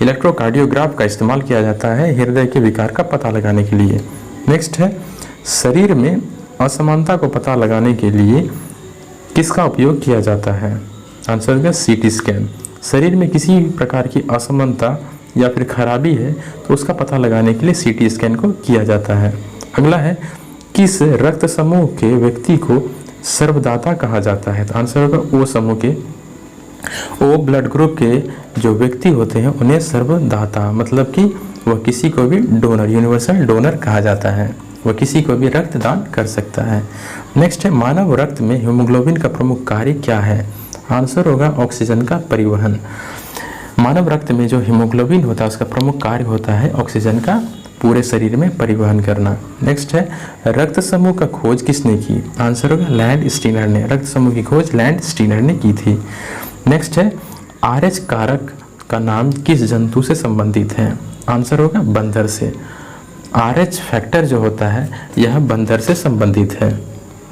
इलेक्ट्रोकार्डियोग्राफ का इस्तेमाल किया जाता है हृदय के विकार का पता लगाने के लिए। नेक्स्ट है शरीर में असमानता को पता लगाने के लिए किसका उपयोग किया जाता है? आंसर होगा CT स्कैन। शरीर में किसी प्रकार की असमानता या फिर खराबी है तो उसका पता लगाने के लिए CT स्कैन को किया जाता है। अगला है किस रक्त समूह के व्यक्ति को सर्वदाता कहा जाता है? तो आंसर होगा O समूह के। O ब्लड ग्रुप के जो व्यक्ति होते हैं उन्हें सर्वदाता मतलब कि वह किसी को भी डोनर यूनिवर्सल डोनर कहा जाता है, वह किसी को भी रक्तदान कर सकता है। नेक्स्ट है मानव रक्त में हीमोग्लोबिन का प्रमुख कार्य क्या है? आंसर होगा ऑक्सीजन का परिवहन। मानव रक्त में जो हीमोग्लोबिन होता है उसका प्रमुख कार्य होता है ऑक्सीजन का पूरे शरीर में परिवहन करना। नेक्स्ट है रक्त समूह का खोज किसने की? आंसर होगा लैंड स्टीनर ने। रक्त समूह की खोज लैंड स्टीनर ने की थी। नेक्स्ट है RH कारक का नाम किस जंतु से संबंधित है? आंसर होगा बंदर से। RH फैक्टर जो होता है यह बंदर से संबंधित है।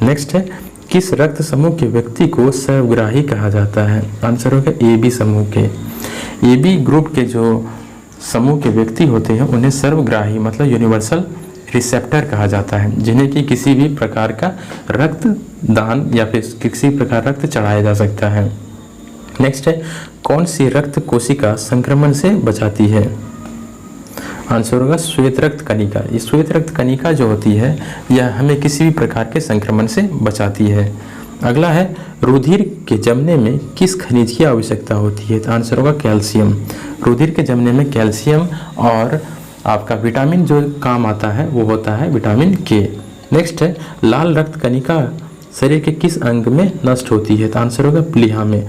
नेक्स्ट है किस रक्त समूह के व्यक्ति को सर्वग्राही कहा जाता है? आंसर होगा AB समूह के। AB ग्रुप के जो समूह के व्यक्ति होते हैं उन्हें सर्वग्राही मतलब यूनिवर्सल रिसेप्टर कहा जाता है, जिन्हें कि किसी भी प्रकार का रक्त दान या फिर किसी प्रकार रक्त चढ़ाया जा सकता है। नेक्स्ट है कौन सी रक्त कोशिका संक्रमण से बचाती है? आंसर होगा श्वेत रक्त कणिका। ये श्वेत रक्त कणिका जो होती है यह हमें किसी भी प्रकार के संक्रमण से बचाती है। अगला है रुधिर के जमने में किस खनिज की आवश्यकता होती है? तो आंसर होगा कैल्शियम। रुधिर के जमने में कैल्शियम और आपका विटामिन जो काम आता है वो होता है विटामिन K। नेक्स्ट है लाल रक्त कणिका शरीर के किस अंग में नष्ट होती है? तो आंसर होगा प्लीहा में।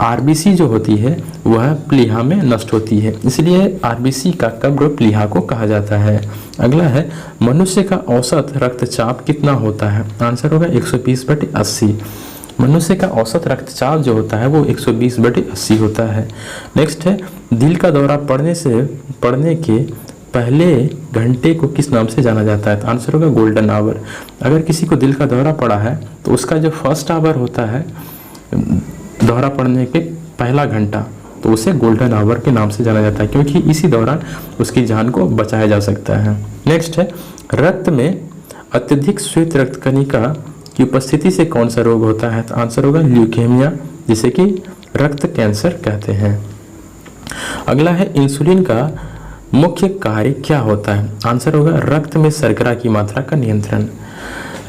RBC जो होती है वह प्लीहा में नष्ट होती है, इसलिए RBC का कब्र प्लीहा को कहा जाता है। अगला है मनुष्य का औसत रक्तचाप कितना होता है? आंसर होगा 120/80। मनुष्य का औसत रक्तचाप जो होता है वो 120/80 होता है। नेक्स्ट है दिल का दौरा पड़ने के पहले घंटे को किस नाम से जाना जाता है? तो आंसर होगा गोल्डन आवर। अगर किसी को दिल का दौरा पड़ा है तो उसका जो फर्स्ट आवर होता है दौरा पड़ने के पहला घंटा तो उसे गोल्डन आवर के नाम से जाना जाता है, क्योंकि इसी दौरान उसकी जान को बचाया जा सकता है। नेक्स्ट है रक्त में अत्यधिक श्वेत रक्त कणिका की उपस्थिति से कौन सा रोग होता है? तो आंसर होगा ल्यूकेमिया, जिसे कि रक्त कैंसर कहते हैं। अगला है इंसुलिन का मुख्य कार्य क्या होता है? आंसर होगा रक्त में शर्करा की मात्रा का नियंत्रण।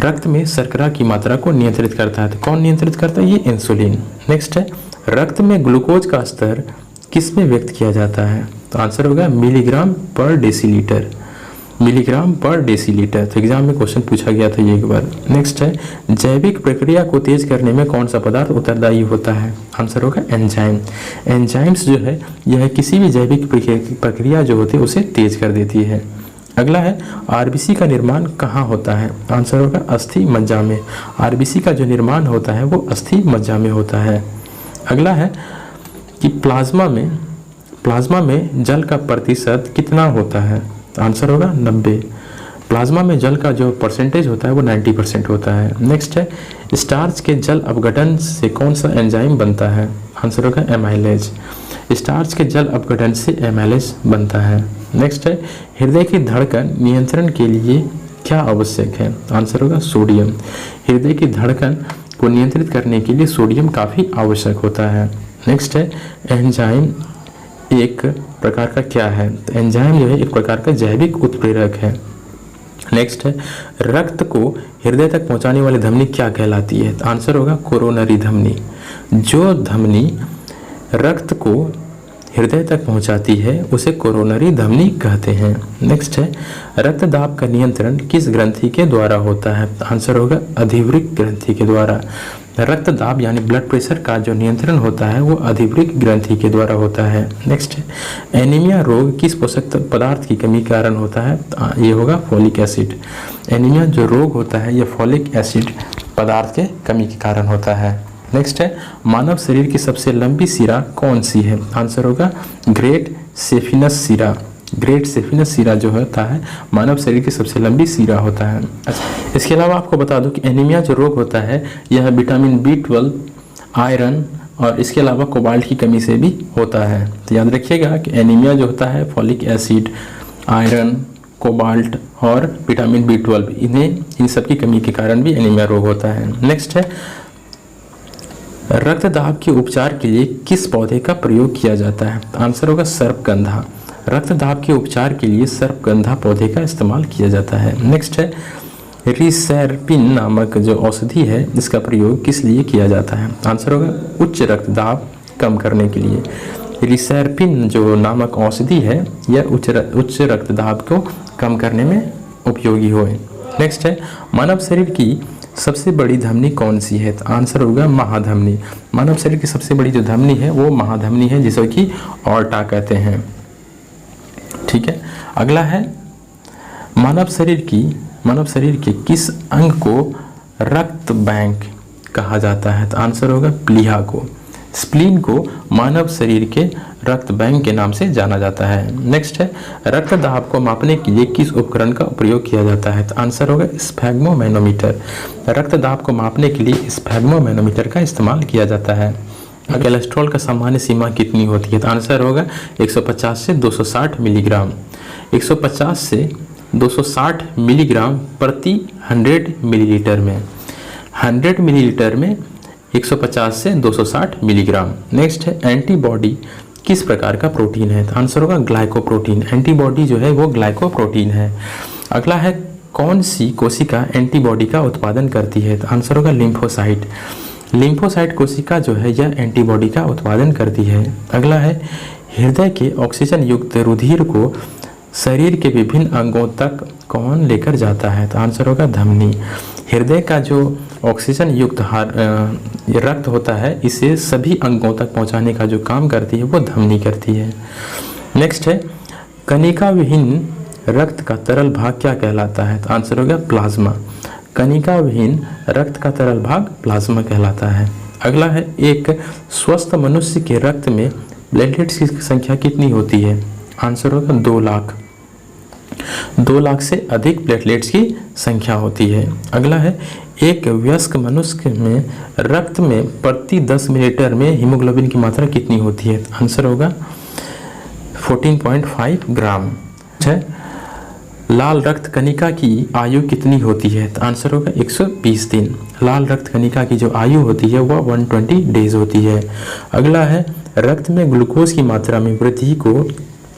रक्त में शर्करा की मात्रा को नियंत्रित करता है। तो कौन नियंत्रित करता है? ये इंसुलिन। नेक्स्ट है रक्त में ग्लूकोज का स्तर किस में व्यक्त किया जाता है? तो आंसर होगा मिलीग्राम पर डेसीलीटर। मिलीग्राम पर डेसीलीटर। तो एग्जाम में क्वेश्चन पूछा गया था ये एक बार। नेक्स्ट है जैविक प्रक्रिया को तेज करने में कौन सा पदार्थ उत्तरदायी होता है? आंसर होगा एंजाइम। एंजाइम्स जो है यह किसी भी जैविक प्रक्रिया जो होती है उसे तेज कर देती है। अगला है आरबीसी का निर्माण कहाँ होता है? आंसर होगा अस्थि मज्जा में। आरबीसी का जो निर्माण होता है वो अस्थि मज्जा में होता है। अगला है कि प्लाज्मा में जल का प्रतिशत कितना होता है? आंसर होगा 90। प्लाज्मा में जल का जो परसेंटेज होता है वो 90% होता है। नेक्स्ट है स्टार्च के जल अपघटन से कौन सा एंजाइम बनता है? आंसर होगा एमाइलेज। स्टार्च के जल अपघटन से एमाइलेज बनता है। नेक्स्ट है हृदय की धड़कन नियंत्रण के लिए क्या आवश्यक है? आंसर होगा सोडियम। हृदय की धड़कन को नियंत्रित करने के लिए सोडियम काफ़ी आवश्यक होता है। नेक्स्ट है एंजाइम एक प्रकार का क्या है? तो एंजाइम जो है एक प्रकार का जैविक उत्प्रेरक है। नेक्स्ट है रक्त को हृदय तक पहुंचाने वाली धमनी क्या कहलाती है? आंसर होगा कोरोनरी धमनी। जो धमनी रक्त को हृदय तक पहुंचाती है उसे कोरोनरी धमनी कहते हैं। नेक्स्ट है रक्तदाब का नियंत्रण किस ग्रंथि के द्वारा होता है? आंसर होगा अधिवृक्क ग्रंथि के द्वारा। रक्तदाब यानी ब्लड प्रेशर का जो नियंत्रण होता है वो अधिवृक्क ग्रंथि के द्वारा होता है। नेक्स्ट है एनीमिया रोग किस पोषक पदार्थ की कमी के कारण होता है? ये होगा फॉलिक एसिड। एनीमिया जो रोग होता है ये फॉलिक एसिड पदार्थ के कमी के कारण होता है। नेक्स्ट है मानव शरीर की सबसे लंबी सिरा कौन सी है? आंसर होगा ग्रेट सेफिनस सिरा। ग्रेट सेफिनस सिरा जो होता है मानव शरीर की सबसे लंबी सिरा होता है। अच्छा, इसके अलावा आपको बता दूं कि एनीमिया जो रोग होता है यह विटामिन B12, आयरन और इसके अलावा कोबाल्ट की कमी से भी होता है। तो याद रखिएगा कि एनीमिया जो होता है फॉलिक एसिड, आयरन, कोबाल्ट और विटामिन B12 इन सब की कमी के कारण भी एनीमिया रोग होता है। नेक्स्ट है रक्तदाब के उपचार के लिए किस पौधे का प्रयोग किया जाता है? आंसर होगा सर्पगंधा। रक्तदाब के उपचार के लिए सर्पगंधा पौधे का इस्तेमाल किया जाता है। नेक्स्ट है रिसेरपिन नामक जो औषधि है इसका प्रयोग किस लिए किया जाता है? आंसर होगा उच्च रक्तदाब कम करने के लिए। रिसेरपिन जो नामक औषधि है यह उच्च रक्तदाब को कम करने में उपयोगी हो। नेक्स्ट है मानव शरीर की सबसे बड़ी धमनी कौन सी है? तो आंसर होगा महाधमनी। मानव शरीर की सबसे बड़ी जो धमनी है वो महाधमनी है जिसे कि ऑर्टा कहते हैं। ठीक है, अगला है मानव शरीर के किस अंग को रक्त बैंक कहा जाता है? तो आंसर होगा प्लीहा को। स्प्लीन को मानव शरीर के रक्त बैंक के नाम से जाना जाता है। नेक्स्ट है रक्तदाब को मापने के लिए किस उपकरण का प्रयोग किया जाता है? तो आंसर होगा स्फैग्मोमैनोमीटर। रक्तदाब को मापने के लिए स्फैग्मोमैनोमीटर का इस्तेमाल किया जाता है। कोलेस्ट्रॉल का सामान्य सीमा कितनी होती है? तो आंसर होगा 150 से 260 मिलीग्राम। 150 से 260 मिलीग्राम प्रति 100 मिलीलीटर में। 100 मिलीलीटर में 150 से 260 मिलीग्राम। नेक्स्ट है एंटीबॉडी किस प्रकार का प्रोटीन है? तो आंसर होगा ग्लाइकोप्रोटीन। एंटीबॉडी जो है वो ग्लाइकोप्रोटीन है। अगला है कौन सी कोशिका एंटीबॉडी का उत्पादन करती है? तो आंसर होगा लिम्फोसाइट। लिम्फोसाइट कोशिका जो है यह एंटीबॉडी का उत्पादन करती है। अगला है हृदय के ऑक्सीजन युक्त रुधिर को शरीर के विभिन्न अंगों तक कौन लेकर जाता है? तो आंसर होगा धमनी। हृदय का जो ऑक्सीजन युक्त रक्त होता है इसे सभी अंगों तक पहुंचाने का जो काम करती है वो धमनी करती है। नेक्स्ट है कणिका विहीन रक्त का तरल भाग क्या कहलाता है? तो आंसर होगा प्लाज्मा। कणिका विहीन रक्त का तरल भाग प्लाज्मा कहलाता है। अगला है एक स्वस्थ मनुष्य के रक्त में प्लेटलेट्स की संख्या कितनी होती है? आंसर होगा 2 लाख। 2 लाख से अधिक प्लेटलेट्स की संख्या होती है। अगला है एक वयस्क मनुष्य में रक्त में प्रति 10 मिलीलीटर में हीमोग्लोबिन की मात्रा कितनी होती है? आंसर होगा 14.5 ग्राम। लाल रक्त कणिका की आयु कितनी होती है? तो आंसर होगा 120 दिन। लाल रक्त कणिका की जो आयु होती है वह 120 डेज होती है। अगला है रक्त में ग्लूकोज की मात्रा में वृद्धि को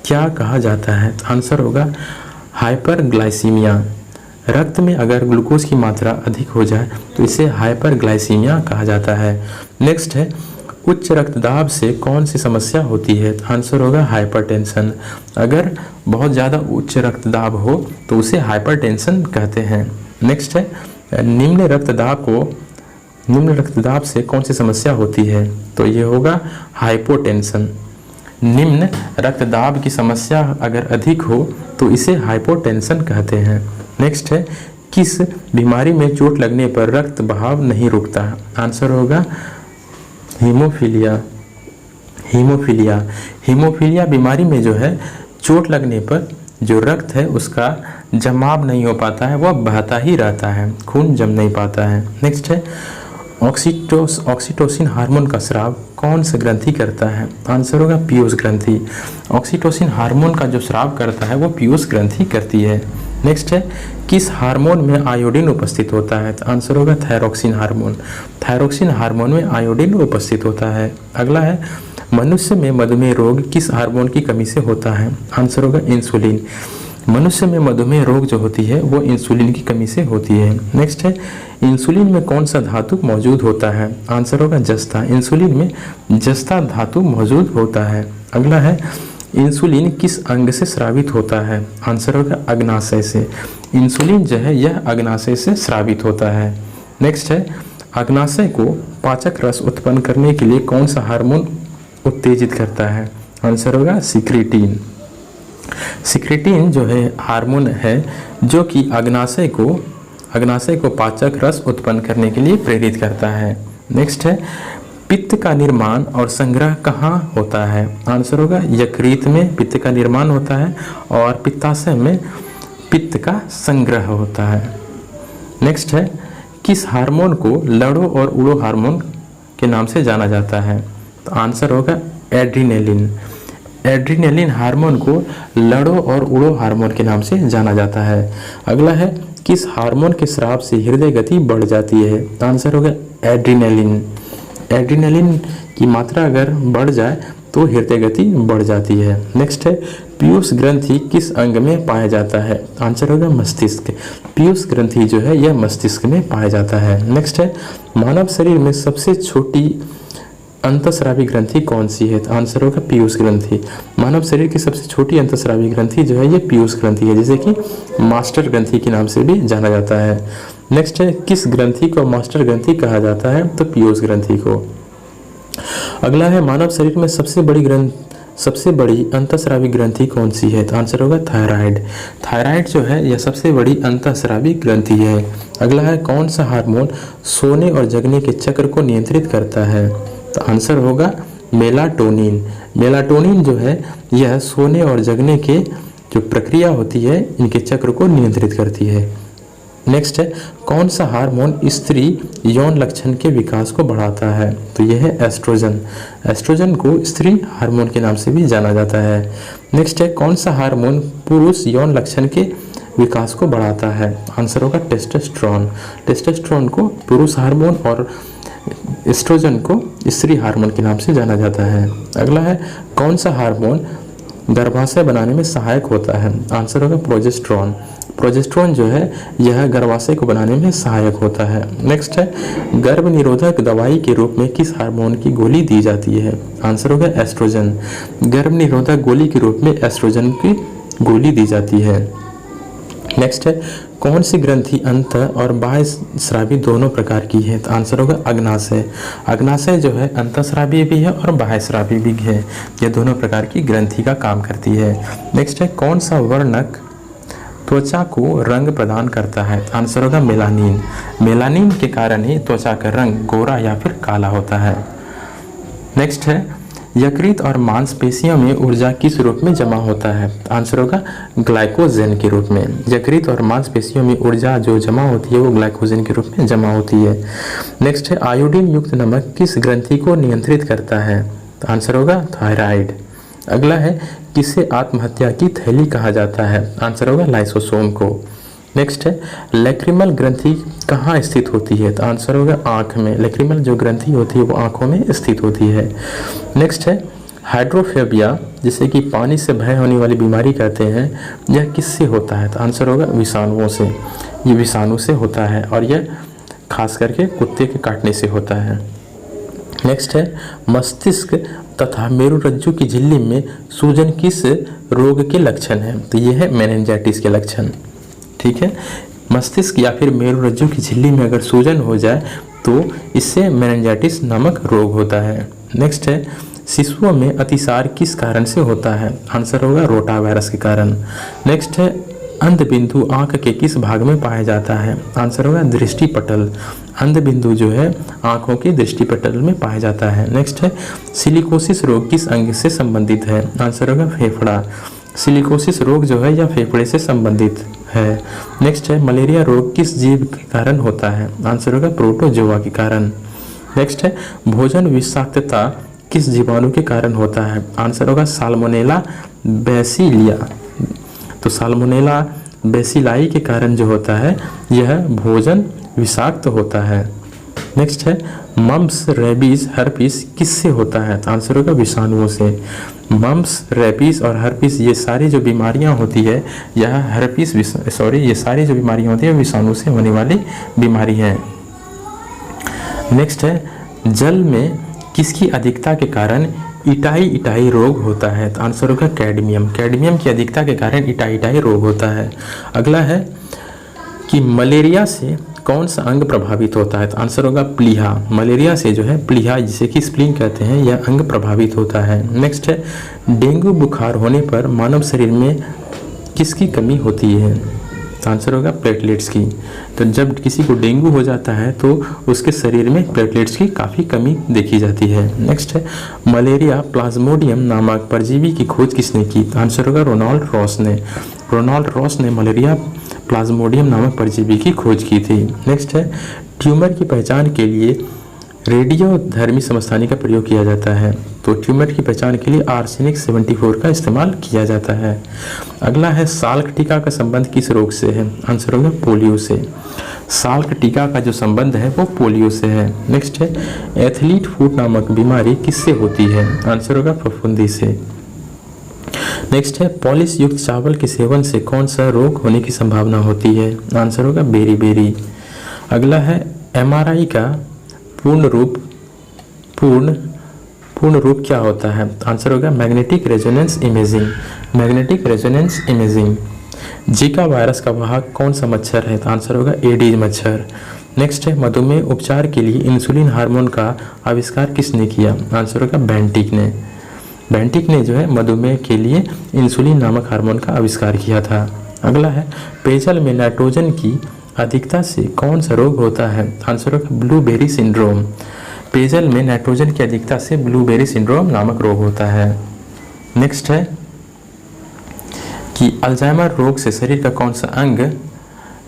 क्या कहा जाता है? तो आंसर होगा हाइपरग्लाइसीमिया। रक्त में अगर ग्लूकोज की मात्रा अधिक हो जाए तो इसे हाइपरग्लाइसीमिया कहा जाता है। नेक्स्ट है उच्च रक्तदाब से कौन सी समस्या होती है? तो आंसर होगा हाइपरटेंशन। अगर बहुत ज़्यादा उच्च रक्तदाब हो तो उसे हाइपरटेंशन कहते हैं। नेक्स्ट है निम्न रक्तदाब से कौन सी समस्या होती है? तो ये होगा हाइपोटेंशन। निम्न रक्तदाब की समस्या अगर अधिक हो तो इसे हाइपोटेंशन कहते हैं। नेक्स्ट है, किस बीमारी में चोट लगने पर रक्त बहाव नहीं रुकता? आंसर होगा हीमोफीलिया। हीमोफीलिया हीमोफीलिया बीमारी में जो है चोट लगने पर जो रक्त है उसका जमाव नहीं हो पाता है, वह बहता ही रहता है, खून जम नहीं पाता है। नेक्स्ट है, ऑक्सीटोसिन हार्मोन का स्राव कौन सा ग्रंथि करता है? आंसर होगा पीयूष ग्रंथि। ऑक्सीटोसिन हार्मोन का जो स्राव करता है वो पीयूष ग्रंथि करती है। नेक्स्ट है, किस हार्मोन में आयोडीन उपस्थित होता है? तो आंसर होगा थायरोक्सिन हार्मोन। थायरोक्सिन हार्मोन में आयोडीन उपस्थित होता है। अगला है, मनुष्य में मधुमेह रोग किस हार्मोन की कमी से होता है? आंसर होगा इंसुलिन। मनुष्य में मधुमेह रोग जो होती है वो इंसुलिन की कमी से होती है। नेक्स्ट है, इंसुलिन में कौन सा धातु मौजूद होता है? आंसर होगा जस्ता। इंसुलिन में जस्ता धातु मौजूद होता है। अगला है, इंसुलिन किस अंग से स्रावित होता है? आंसर होगा अग्नाशय से। इंसुलिन जो है यह अग्नाशय से स्रावित होता है। नेक्स्ट है, अग्नाशय को पाचक रस उत्पन्न करने के लिए कौन सा हार्मोन उत्तेजित करता है? आंसर होगा सिक्रीटिन। सिक्रीटिन जो है हार्मोन है जो कि अग्नाशय को पाचक रस उत्पन्न करने के लिए प्रेरित करता है। नेक्स्ट है, पित्त का निर्माण और संग्रह कहाँ होता है? आंसर होगा यकृत में पित्त का निर्माण होता है और पित्ताशय में पित्त का संग्रह होता है। नेक्स्ट है, किस हार्मोन को लड़ो और उड़ो हार्मोन के नाम से जाना जाता है? तो आंसर होगा एड्रीनेलिन। एड्रीनेलिन हार्मोन को लड़ो और उड़ो हार्मोन के नाम से जाना जाता है। अगला है, किस हार्मोन के स्राव से हृदय गति बढ़ जाती है? आंसर होगा एड्रीनेलिन। एड्रीनेलिन की मात्रा अगर बढ़ जाए तो हृदय गति बढ़ जाती है। नेक्स्ट है, पीयूष ग्रंथि किस अंग में पाया जाता है? आंसर होगा मस्तिष्क। पीयूष ग्रंथि जो है यह मस्तिष्क में पाया जाता है। नेक्स्ट है, मानव शरीर में सबसे छोटी अंतःस्रावी ग्रंथि कौन सी है? तो आंसर होगा पीयूष ग्रंथि। मानव शरीर की सबसे छोटी अंतःस्रावी ग्रंथि जो है ये पीयूष ग्रंथि है, जिसे कि मास्टर ग्रंथि के नाम से भी जाना जाता है। नेक्स्ट है, किस ग्रंथि को मास्टर ग्रंथि कहा जाता है? तो पीयूष ग्रंथि को। अगला है, मानव शरीर में सबसे बड़ी अंतःस्रावी ग्रंथि कौन सी है? तो आंसर होगा थायराइड। थायराइड जो है यह सबसे बड़ी अंतःस्रावी ग्रंथि है। अगला है, कौन सा हार्मोन सोने और जगने के चक्र को नियंत्रित करता है? तो आंसर होगा मेलाटोनिन। मेलाटोनिन जो है यह सोने और जगने के जो प्रक्रिया होती है इनके चक्र को नियंत्रित करती है। नेक्स्ट है, कौन सा हार्मोन स्त्री यौन लक्षण के विकास को बढ़ाता है? तो यह है एस्ट्रोजन। एस्ट्रोजन को स्त्री हार्मोन के नाम से भी जाना जाता है। नेक्स्ट है, कौन सा हार्मोन पुरुष यौन लक्षण के विकास को बढ़ाता है? आंसर होगा टेस्टोस्टेरोन। टेस्टोस्टेरोन को पुरुष हार्मोन और एस्ट्रोजन को स्त्री हार्मोन के नाम से जाना जाता है। अगला है, कौन सा हार्मोन गर्भाशय बनाने में सहायक होता है? आंसर होगा प्रोजेस्टेरोन। प्रोजेस्टेरोन जो है यह गर्भाशय को बनाने में सहायक होता है। नेक्स्ट है, गर्भ निरोधक दवाई के रूप में किस हार्मोन की गोली दी जाती है? आंसर होगा एस्ट्रोजन। गर्भ निरोधक गोली के रूप में एस्ट्रोजन की गोली दी जाती है। नेक्स्ट है, कौन सी ग्रंथि अंत और बाह्य स्रावी दोनों प्रकार की है? तो आंसर होगा अग्नाशय। अग्नाशय जो है अंतःस्रावी भी है और बाह्य स्रावी भी है, ये दोनों प्रकार की ग्रंथि का काम करती है। नेक्स्ट है, कौन सा वर्णक त्वचा को रंग प्रदान करता है? तो आंसर होगा मेलानिन। मेलानिन के कारण ही त्वचा का रंग गोरा या फिर काला होता है। नेक्स्ट है, यकृत और मांसपेशियों में ऊर्जा किस रूप में जमा होता है? आंसर होगा ग्लाइकोजन के रूप में। यकृत और मांसपेशियों में ऊर्जा जो जमा होती है वो ग्लाइकोजन के रूप में जमा होती है। नेक्स्ट है, आयोडीन युक्त नमक किस ग्रंथि को नियंत्रित करता है? तो आंसर होगा थायराइड। अगला है, किसे आत्महत्या की थैली कहा जाता है? आंसर होगा लाइसोसोम को। नेक्स्ट है, लैक्रिमल ग्रंथि कहाँ स्थित होती है? तो आंसर होगा आँख में। लैक्रिमल जो ग्रंथि होती है वो आँखों में स्थित होती है। नेक्स्ट है, हाइड्रोफोबिया जिसे कि पानी से भय होने वाली बीमारी कहते हैं, यह किससे होता है? तो आंसर होगा विषाणुओं से। ये विषाणु से होता है और यह खास करके कुत्ते के काटने से होता है। नेक्स्ट है, मस्तिष्क तथा मेरुरज्जु की झिल्ली में सूजन किस रोग के लक्षण है? तो यह है मेनिंजाइटिस के लक्षण। ठीक है, मस्तिष्क या फिर मेरुरज्जु की झिल्ली में अगर सूजन हो जाए तो इससे मेनिंजाइटिस नामक रोग होता है। नेक्स्ट है, शिशुओं में अतिसार किस कारण से होता है? आंसर होगा रोटा वायरस के कारण। नेक्स्ट है अंध बिंदु आंख के किस भाग में पाया जाता है? आंसर होगा दृष्टिपटल। अंध बिंदु जो है आंखों के दृष्टिपटल में पाया जाता है। नेक्स्ट है सिलिकोसिस रोग किस अंग से संबंधित है? आंसर होगा फेफड़ा। सिलिकोसिस रोग जो है यह फेफड़े से संबंधित है। नेक्स्ट है मलेरिया रोग किस जीव के कारण होता है? आंसर होगा प्रोटोजोआ के कारण। नेक्स्ट है भोजन विषाक्तता किस जीवाणु के कारण होता है? आंसर होगा साल्मोनेला बेसिलिया। तो साल्मोनेला बेसिलाई के कारण जो होता है यह भोजन विषाक्त होता है। नेक्स्ट है मम्प्स रेबीज हर्पीस किससे होता है? आंसर होगा विषाणुओं से। मम्प्स रेबीज और हर्पीस ये सारी जो बीमारियां होती है यह ये सारी जो बीमारियां होती है विषाणु से होने वाली बीमारी है। नेक्स्ट है जल में किसकी अधिकता के कारण इटाई रोग होता है? तो आंसर होगा कैडमियम। कैडमियम की अधिकता के कारण इटाई रोग होता है। अगला है कि मलेरिया से कौन सा अंग प्रभावित होता है? तो आंसर होगा प्लीहा। मलेरिया से जो है प्लीहा जिसे कि स्प्लीन कहते हैं यह अंग प्रभावित होता है। नेक्स्ट है डेंगू बुखार होने पर मानव शरीर में किसकी कमी होती है? तो आंसर होगा प्लेटलेट्स की। तो जब किसी को डेंगू हो जाता है तो उसके शरीर में प्लेटलेट्स की काफ़ी कमी देखी जाती है। नेक्स्ट है मलेरिया प्लाज्मोडियम नामक परजीवी की खोज किसने की? तो आंसर होगा रोनाल्ड रॉस ने। रोनाल्ड रॉस ने मलेरिया प्लाज्मोडियम नामक परजीवी की खोज की थी। नेक्स्ट है ट्यूमर की पहचान के लिए रेडियोधर्मी समस्थानी का प्रयोग किया जाता है। तो ट्यूमर की पहचान के लिए आर्सेनिक 74 का इस्तेमाल किया जाता है। अगला है साल्क टीका का संबंध किस रोग से है? आंसर होगा पोलियो से। साल्क टीका का जो संबंध है वो पोलियो से है। नेक्स्ट है एथलीट फुट नामक बीमारी किससे होती है? आंसर होगा फफूंदी से। नेक्स्ट है पॉलिश युक्त चावल के सेवन से कौन सा रोग होने की संभावना होती है? आंसर होगा बेरी। अगला है एमआरआई का पूर्ण रूप क्या होता है? आंसर होगा magnetic resonance imaging. Magnetic resonance imaging. Zika virus का वाहक कौन सा मच्छर है? तो आंसर होगा एडीज मच्छर। नेक्स्ट है मधुमेह उपचार के लिए इंसुलिन हार्मोन का आविष्कार किसने किया? आंसर होगा बेंटिक ने। बेंटिक ने जो है मधुमेह के लिए इंसुलिन नामक हार्मोन का आविष्कार किया था। अगला है पेयजल में नाइट्रोजन की अधिकता से कौन सा रोग होता है? आंसर होगा ब्लूबेरी सिंड्रोम। पेयजल में नाइट्रोजन की अधिकता से ब्लूबेरी सिंड्रोम नामक रोग होता है। नेक्स्ट है कि अल्जाइमर रोग से शरीर का कौन सा अंग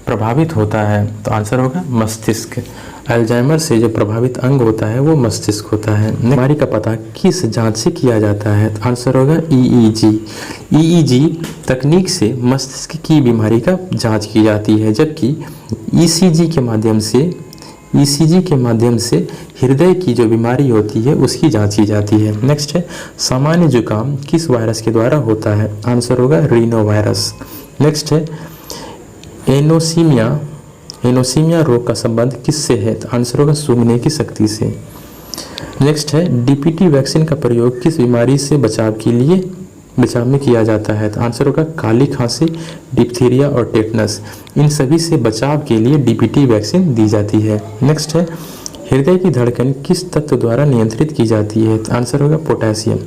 प्रभावित होता है? तो आंसर होगा मस्तिष्क। अल्जाइमर से जो प्रभावित अंग होता है वो मस्तिष्क होता है। बीमारी का पता किस जांच से किया जाता है? तो आंसर होगा ईईजी। ईईजी तकनीक से मस्तिष्क की बीमारी का जांच की जाती है, जबकि ईसीजी के माध्यम से हृदय की जो बीमारी होती है उसकी जांच की जाती है। नेक्स्ट है सामान्य जुकाम किस वायरस के द्वारा होता है? आंसर होगा रीनो वायरस। नेक्स्ट है एनोसीमिया रोग का संबंध किससे है? तो आंसर होगा सूंघने की शक्ति से। नेक्स्ट है डीपीटी वैक्सीन का प्रयोग किस बीमारी से बचाव में किया जाता है? तो आंसर होगा काली खांसी, डिप्थीरिया और टेटनस। इन सभी से बचाव के लिए डीपीटी वैक्सीन दी जाती है। नेक्स्ट है हृदय की धड़कन किस तत्व द्वारा नियंत्रित की जाती है? तो आंसर होगा पोटेशियम।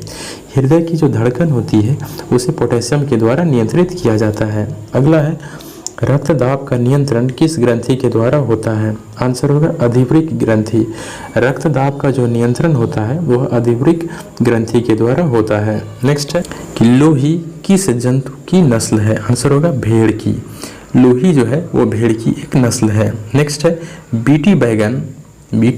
हृदय की जो धड़कन होती है उसे पोटेशियम के द्वारा नियंत्रित किया जाता है। अगला है रक्त दाब का नियंत्रण किस ग्रंथि के द्वारा होता है? आंसर होगा अधिवृक्क ग्रंथि। रक्त दाब का जो नियंत्रण होता है वह अधिवृक्क ग्रंथि के द्वारा होता है। नेक्स्ट है कि लोही किस जंतु की नस्ल है? आंसर होगा भेड़ की। लोही जो है वो भेड़ की एक नस्ल है। नेक्स्ट है बीटी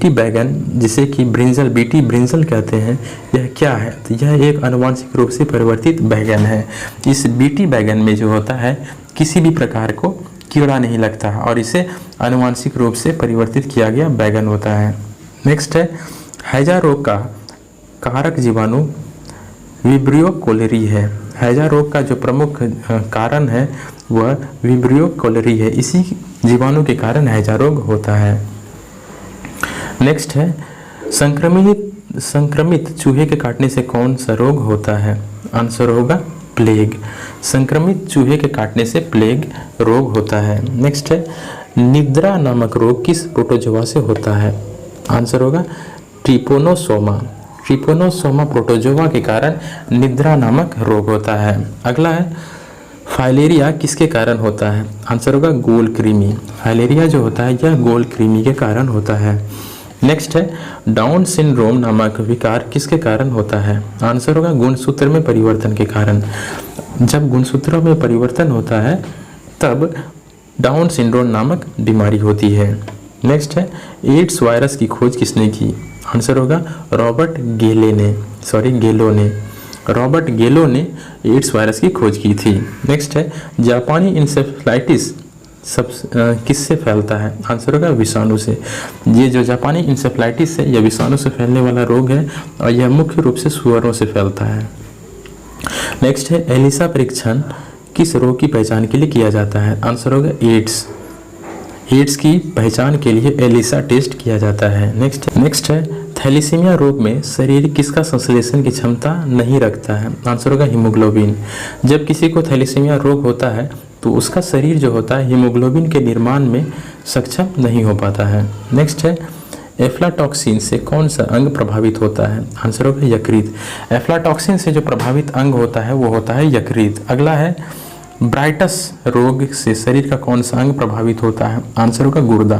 बैगन जिसे कि बीटी ब्रिंजल कहते हैं, यह क्या है? तो यह एक आनुवांशिक रूप से परिवर्तित बैगन है। इस बीटी बैगन में जो होता है किसी भी प्रकार को कीड़ा नहीं लगता और इसे आनुवांशिक रूप से परिवर्तित किया गया बैगन होता है। नेक्स्ट है हैजा रोग का कारक जीवाणु विब्रियो कोलेरी है। हैजा रोग का जो प्रमुख कारण है वह विब्रियो कोलेरी है। इसी जीवाणु के कारण हैजा रोग होता है। नेक्स्ट है संक्रमित चूहे के काटने से कौन सा रोग होता है? आंसर होगा प्लेग। संक्रमित चूहे के काटने से प्लेग रोग होता है। नेक्स्ट है निद्रा नामक रोग किस प्रोटोजोआ से होता है? आंसर होगा ट्रिपोनोसोमा। ट्रिपोनोसोमा प्रोटोजोआ के कारण निद्रा नामक रोग होता है। अगला है फाइलेरिया किसके कारण होता है? आंसर होगा गोल कृमि। फाइलेरिया जो होता है यह गोल कृमि के कारण होता है। नेक्स्ट है डाउन सिंड्रोम नामक विकार किसके कारण होता है? आंसर होगा गुणसूत्र में परिवर्तन के कारण। जब गुणसूत्रों में परिवर्तन होता है तब डाउन सिंड्रोम नामक बीमारी होती है। नेक्स्ट है एड्स वायरस की खोज किसने की? आंसर होगा रॉबर्ट गेलो ने। रॉबर्ट गेलो ने एड्स वायरस की खोज की थी। नेक्स्ट है जापानी इंसेफ्लाइटिस किससे फैलता है? आंसर होगा विषाणु से। ये जो जापानी इंसेफ्लाइटिस है यह विषाणु से फैलने वाला रोग है और यह मुख्य रूप से सुअरों से फैलता है। नेक्स्ट है एलिसा परीक्षण किस रोग की पहचान के लिए किया जाता है? आंसर होगा एड्स। एड्स की पहचान के लिए एलिसा टेस्ट किया जाता है। नेक्स्ट है थैलीसीमिया रोग में शरीर किसका संश्लेषण की क्षमता नहीं रखता है? आंसर होगा हीमोग्लोबिन। जब किसी को थैलीसीमिया रोग होता है तो उसका शरीर जो होता है हीमोग्लोबिन के निर्माण में सक्षम नहीं हो पाता है। नेक्स्ट है एफ्लाटॉक्सिन से कौन सा अंग प्रभावित होता है? आंसर होगा यकृत। एफ्लाटॉक्सिन से जो प्रभावित अंग होता है वो होता है यकृत। अगला है ब्राइटस रोग से शरीर का कौन सा अंग प्रभावित होता है? आंसर होगा गुर्दा।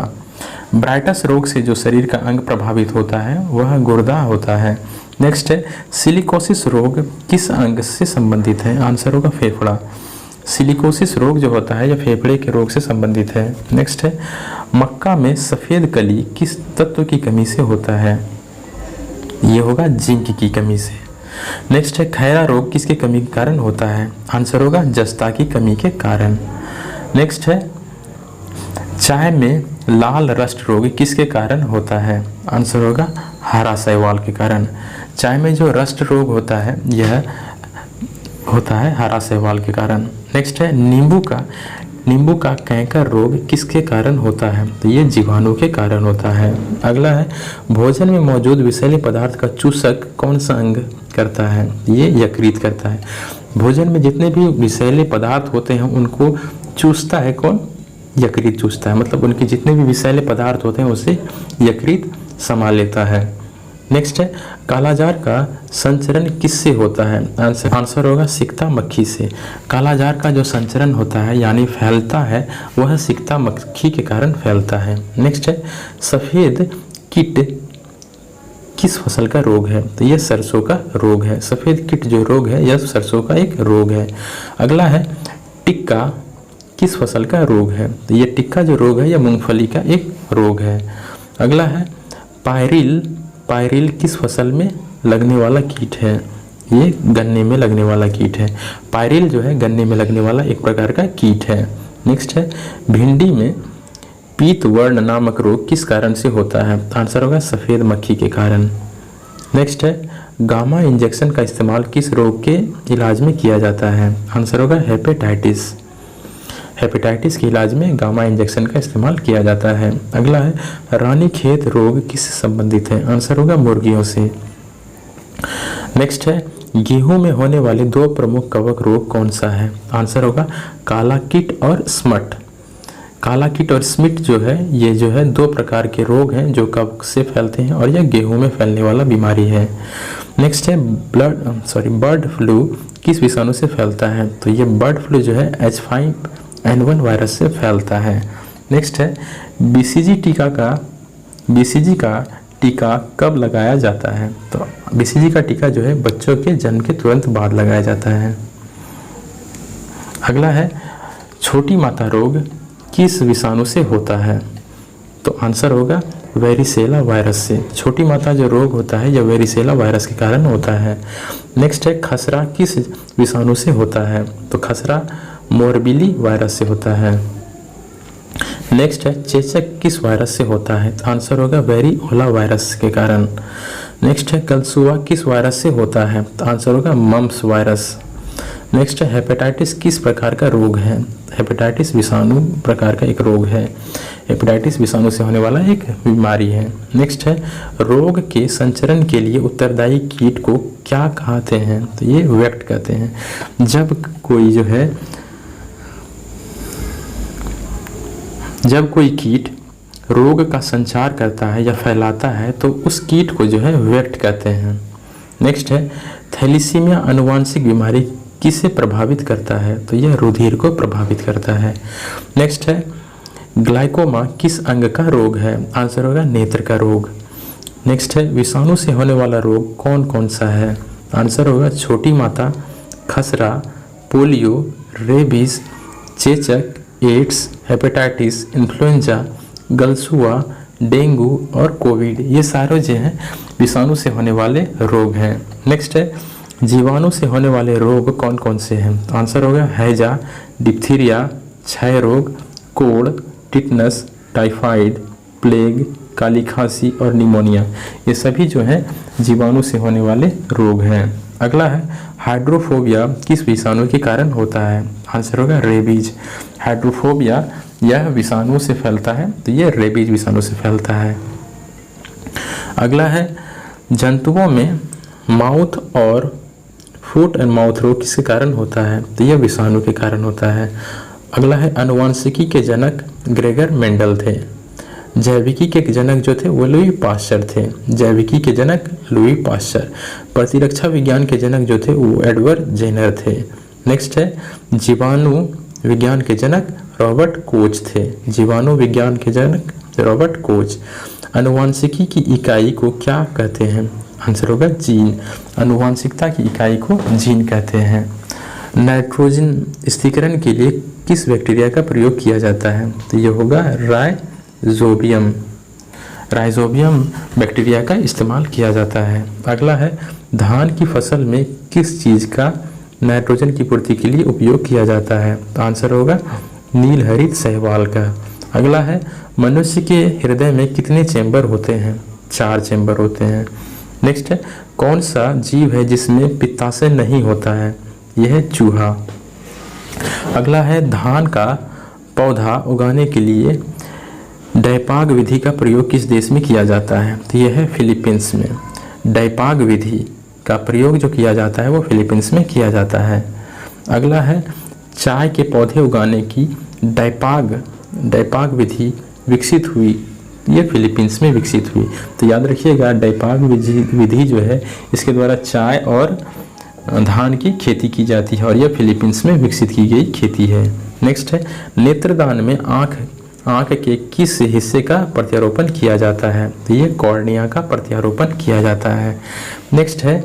ब्राइटस रोग से जो शरीर का अंग प्रभावित होता है वह गुर्दा होता है। नेक्स्ट है सिलिकोसिस रोग किस अंग से संबंधित है? आंसर होगा फेफड़ा। सिलिकोसिस रोग जो होता है यह फेफड़े के रोग से संबंधित है। नेक्स्ट है मक्का में सफ़ेद कली किस तत्व की कमी से होता है? ये होगा जिंक की कमी से। नेक्स्ट है खैरा रोग किसके कमी के कारण होता है? आंसर होगा जस्ता की कमी के कारण। नेक्स्ट है चाय में लाल रस्ट रोग किसके कारण होता है? आंसर होगा हरा शैवाल के कारण। चाय में जो रस्ट रोग होता है यह होता है हरा शैवाल के कारण। नेक्स्ट है नींबू का कैंकर रोग किसके कारण होता है? तो ये जीवाणु के कारण होता है। अगला है भोजन में मौजूद विषैले पदार्थ का चूषक कौन सा अंग करता है? ये यकृत करता है। भोजन में जितने भी विषैले पदार्थ होते हैं उनको चूसता है कौन? यकृत चूसता है। मतलब उनके जितने भी विषैले पदार्थ होते हैं उसे यकृत संभाल लेता है। नेक्स्ट है कालाजार का संचरण किससे होता है? आंसर होगा सिकता मक्खी से। कालाजार का जो संचरण होता है यानी फैलता है वह सिकता मक्खी के कारण फैलता है। नेक्स्ट है सफ़ेद कीट किस फसल का रोग है? तो यह सरसों का रोग है। सफ़ेद कीट जो रोग है यह सरसों का एक रोग है। अगला है टिक्का किस फसल का रोग है? तो ये टिक्का जो रोग है यह मूंगफली का एक रोग है। अगला है पायरिल किस फसल में लगने वाला कीट है? ये गन्ने में लगने वाला कीट है। पायरिल जो है गन्ने में लगने वाला एक प्रकार का कीट है। नेक्स्ट है भिंडी में पीत वर्ण नामक रोग किस कारण से होता है? आंसर होगा सफ़ेद मक्खी के कारण। नेक्स्ट है गामा इंजेक्शन का इस्तेमाल किस रोग के इलाज में किया जाता है? आंसर होगा हेपेटाइटिस। हेपेटाइटिस के इलाज में गामा इंजेक्शन का इस्तेमाल किया जाता है। अगला है रानीखेत रोग किससे संबंधित है? आंसर होगा मुर्गियों से। नेक्स्ट है गेहूं में होने वाले दो प्रमुख कवक रोग कौन सा है? आंसर होगा काला कीट और स्मट। काला कीट और स्मिट जो है ये जो है दो प्रकार के रोग हैं जो कवक से फैलते हैं और यह गेहूं में फैलने वाला बीमारी है। नेक्स्ट है बर्ड फ्लू किस विषाणु से फैलता है? तो ये बर्ड फ्लू जो है H5N1 वायरस से फैलता है। नेक्स्ट है बीसीजी का टीका कब लगाया जाता है? तो बीसीजी का टीका जो है बच्चों के जन्म के तुरंत बाद लगाया जाता है। अगला है छोटी माता रोग किस विषाणु से होता है? तो आंसर होगा वेरिसेला वायरस से। छोटी माता जो रोग होता है यह वेरिसेला वायरस के कारण होता है। नेक्स्ट है खसरा किस विषाणु से होता है? तो खसरा मोरबिली वायरस से होता है। नेक्स्ट है चेचक किस वायरस से होता है? तो आंसर होगा वेरिओला वायरस के कारण। नेक्स्ट है कलसुआ किस वायरस से होता है? तो आंसर होगा मम्प्स वायरस। नेक्स्ट है हेपेटाइटिस किस प्रकार का रोग है? हेपेटाइटिस विषाणु प्रकार का एक रोग है। हेपेटाइटिस विषाणु से होने वाला एक बीमारी है। नेक्स्ट है रोग के संचरण के लिए उत्तरदायी कीट को क्या कहते हैं? तो ये वेक्ट कहते हैं। जब कोई कीट रोग का संचार करता है या फैलाता है तो उस कीट को जो है वेक्ट कहते हैं। नेक्स्ट है थैलीसीमिया आनुवांशिक बीमारी किसे प्रभावित करता है, तो यह रुधिर को प्रभावित करता है। नेक्स्ट है ग्लाइकोमा किस अंग का रोग है, आंसर होगा नेत्र का रोग। नेक्स्ट है विषाणु से होने वाला रोग कौन कौन सा है, आंसर होगा छोटी माता, खसरा, पोलियो, रेबीज, चेचक, एड्स, हेपेटाइटिस, इन्फ्लुएंजा, गलसुआ, डेंगू और कोविड, ये सारे जो हैं विषाणु से होने वाले रोग हैं। नेक्स्ट है जीवाणु से होने वाले रोग कौन कौन से हैं, आंसर होगा हैजा, डिप्थीरिया, क्षय रोग, कोड़, टिटनस, टाइफाइड, प्लेग, काली खांसी और निमोनिया, ये सभी जो हैं जीवाणु से होने वाले रोग हैं। अगला है हाइड्रोफोबिया किस विषाणु के कारण होता है, आंसर होगा रेबीज। हाइड्रोफोबिया यह विषाणु से फैलता है, तो यह रेबीज विषाणु से फैलता है। अगला है जंतुओं में माउथ और फुट एंड माउथ रोग किसके कारण होता है, तो यह विषाणु के कारण होता है। अगला है आनुवांशिकी के जनक ग्रेगर मेंडल थे। जैविकी के जनक जो थे वो लुई पाश्चर थे। जैविकी के जनक लुई पाश्चर। प्रतिरक्षा विज्ञान के जनक जो थे वो एडवर्ड जेनर थे। नेक्स्ट है जीवाणु विज्ञान के जनक रॉबर्ट कोच थे। जीवाणु विज्ञान के जनक रॉबर्ट कोच। आनुवांशिकी की इकाई को क्या कहते हैं, आंसर होगा जीन। आनुवांशिकता की इकाई को जीन कहते हैं। नाइट्रोजन स्थिरीकरण के लिए किस बैक्टीरिया का प्रयोग किया जाता है, तो ये होगा राइजोबियम। राइजोबियम बैक्टीरिया का इस्तेमाल किया जाता है। अगला है धान की फसल में किस चीज़ का नाइट्रोजन की पूर्ति के लिए उपयोग किया जाता है, तो आंसर होगा नीलहरित शैवाल का। अगला है मनुष्य के हृदय में कितने चैम्बर होते हैं, 4 चैम्बर होते हैं। नेक्स्ट है कौन सा जीव है जिसमें पित्ताशय नहीं होता है, यह है चूहा। अगला है धान का पौधा उगाने के लिए डायपाग विधि का प्रयोग किस देश में किया जाता है, तो यह है फिलीपींस में। डायपाग विधि का प्रयोग जो किया जाता है वो फिलीपींस में किया जाता है। अगला है चाय के पौधे उगाने की डायपाग विधि विकसित हुई, ये फिलीपींस में विकसित हुई। तो याद रखिएगा डायपाग विधि जो है इसके द्वारा चाय और धान की खेती की जाती है और यह फिलीपींस में विकसित की गई खेती है। नेक्स्ट है नेत्रदान में आँख के किस हिस्से का प्रत्यारोपण किया जाता है, तो ये कॉर्निया का प्रत्यारोपण किया जाता है। नेक्स्ट है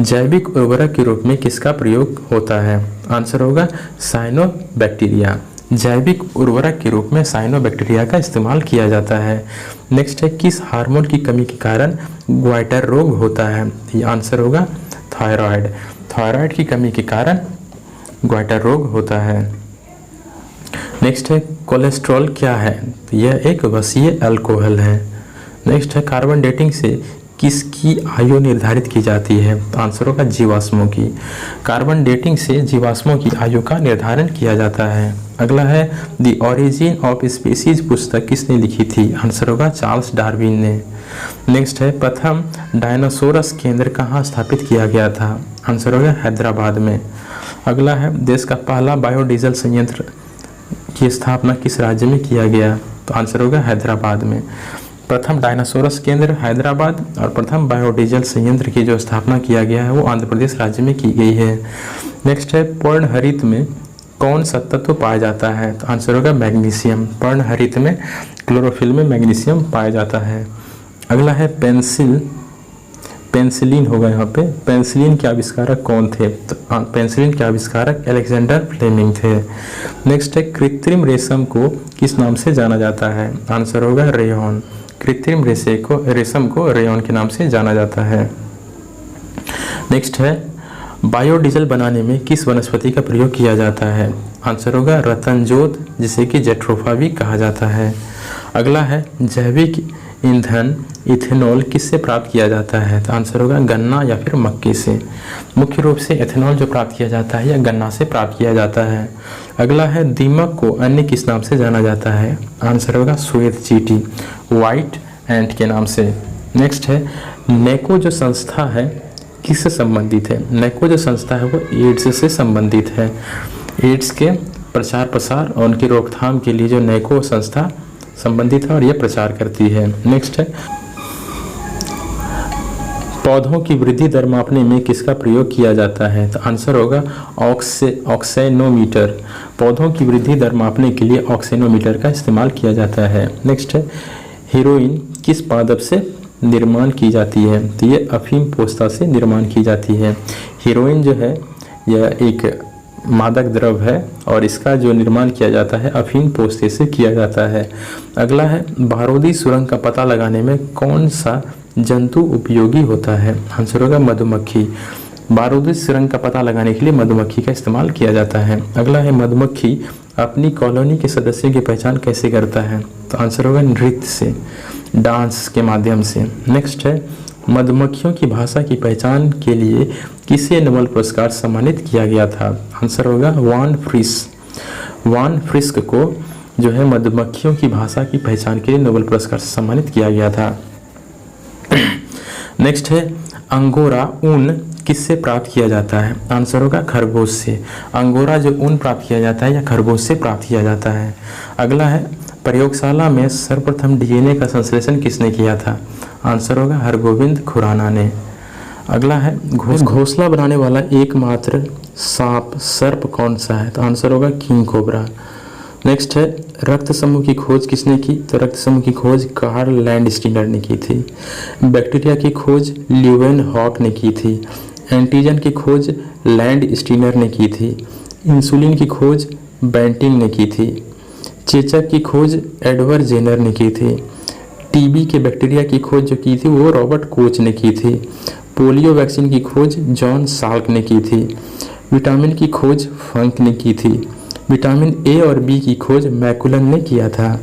जैविक उर्वरक के रूप में किसका प्रयोग होता है, आंसर होगा साइनोबैक्टीरिया। जैविक उर्वरक के रूप में साइनोबैक्टीरिया का इस्तेमाल किया जाता है। नेक्स्ट है किस हार्मोन की कमी के कारण ग्वाइटर रोग होता है, ये आंसर होगा थायराइड। थायराइड की कमी के कारण ग्वाइटर रोग होता है। नेक्स्ट है कोलेस्ट्रॉल क्या है, तो यह एक वसीय अल्कोहल है। नेक्स्ट है कार्बन डेटिंग से किसकी आयु निर्धारित की जाती है, तो आंसर होगा जीवाश्मों की। कार्बन डेटिंग से जीवाश्मों की आयु का निर्धारण किया जाता है। अगला है द ओरिजिन ऑफ स्पीसीज पुस्तक किसने लिखी थी, आंसर होगा चार्ल्स डार्विन ने। नेक्स्ट है प्रथम डायनासोरस केंद्र कहाँ स्थापित किया गया था, आंसर होगा हैदराबाद में। अगला है देश का पहला बायोडीजल संयंत्र की स्थापना किस राज्य में किया गया, तो आंसर होगा हैदराबाद में। प्रथम डायनासोरस केंद्र हैदराबाद और प्रथम बायोडीजल संयंत्र की जो स्थापना किया गया है वो आंध्र प्रदेश राज्य में की गई है। नेक्स्ट है पर्णहरित में कौन सा तत्व पाया जाता है, तो आंसर होगा मैग्नीशियम। पर्णहरित में क्लोरोफिल में मैग्नीशियम पाया जाता है। अगला है पेंसिलिन होगा यहाँ पे। पेंसिलिन के आविष्कारक कौन थे, तो पेंसिलिन के आविष्कारक अलेक्जेंडर फ्लेमिंग थे। नेक्स्ट है कृत्रिम रेशम को किस नाम से जाना जाता है, आंसर होगा रेयॉन। कृत्रिम रेशम को रेयॉन के नाम से जाना जाता है। नेक्स्ट है बायोडीजल बनाने में किस वनस्पति का प्रयोग किया जाता है, आंसर होगा रतनजोत, जिसे कि जेट्रोफा भी कहा जाता है। अगला है जैविक ईंधन इथेनॉल किससे प्राप्त किया जाता है, तो आंसर होगा गन्ना या फिर मक्के से। मुख्य रूप से एथेनॉल जो प्राप्त किया जाता है या गन्ना से प्राप्त किया जाता है। अगला है दीमक को अन्य किस नाम से जाना जाता है, आंसर होगा श्वेत चींटी, व्हाइट एंट के नाम से। नेक्स्ट है नेको जो संस्था है किससे संबंधित है, नेको जो संस्था है वो एड्स से संबंधित है। एड्स के प्रचार प्रसार और उनकी रोकथाम के लिए जो नेको संस्था संबंधित है और यह प्रचार करती है। नेक्स्ट है पौधों की वृद्धि दर मापने में किसका प्रयोग किया जाता है? तो आंसर होगा ऑक्सेनोमीटर। पौधों की वृद्धि दर मापने के लिए ऑक्सेनोमीटर का इस्तेमाल किया जाता है। नेक्स्ट है, हीरोइन किस पादप से निर्माण की जाती है? तो ये अफीम पोस्ता से निर्माण की जाती है। हीरोइन जो है यह एक मादक द्रव है और इसका जो निर्माण किया जाता है अफीम पोस्ते से किया जाता है। अगला है, बारूदी सुरंग का पता लगाने में कौन सा जंतु उपयोगी होता है? आंसर होगा मधुमक्खी। बारूदी सुरंग का पता लगाने के लिए मधुमक्खी का इस्तेमाल किया जाता है। अगला है, मधुमक्खी अपनी कॉलोनी के सदस्यों की पहचान कैसे करता है? तो आंसर होगा नृत्य से, डांस के माध्यम से। नेक्स्ट है, मधुमक्खियों की भाषा की पहचान के लिए किसे नोबेल पुरस्कार सम्मानित किया गया था? आंसर होगा वान फ्रिस्क को जो है मधुमक्खियों की भाषा की पहचान के लिए नोबेल पुरस्कार से सम्मानित किया गया था। नेक्स्ट है, अंगोरा ऊन किससे प्राप्त किया जाता है? आंसर होगा खरगोश से। अंगोरा जो ऊन प्राप्त किया जाता है या खरगोश से प्राप्त किया जाता है। अगला है, प्रयोगशाला में सर्वप्रथम डीएनए का संश्लेषण किसने किया था? आंसर होगा हरगोविंद खुराना ने। अगला है, घोंसला बनाने वाला एकमात्र सर्प कौन सा है? तो आंसर होगा किंग कोबरा। नेक्स्ट है, रक्त समूह की खोज किसने की? तो रक्त समूह की खोज कार्ल लैंडस्टीनर ने की थी। बैक्टीरिया की खोज ल्यूवेनहॉक ने की थी। एंटीजन की खोज लैंडस्टीनर ने की थी। इंसुलिन की खोज बेंटिंग ने की थी। चेचक की खोज एडवर्ड जेनर ने की थी। टीबी के बैक्टीरिया की खोज जो की थी वो रॉबर्ट कोच ने की थी। पोलियो वैक्सीन की खोज जॉन साल्क ने की थी। विटामिन की खोज फंक ने की थी। विटामिन ए और बी की खोज मैकुलन ने किया था।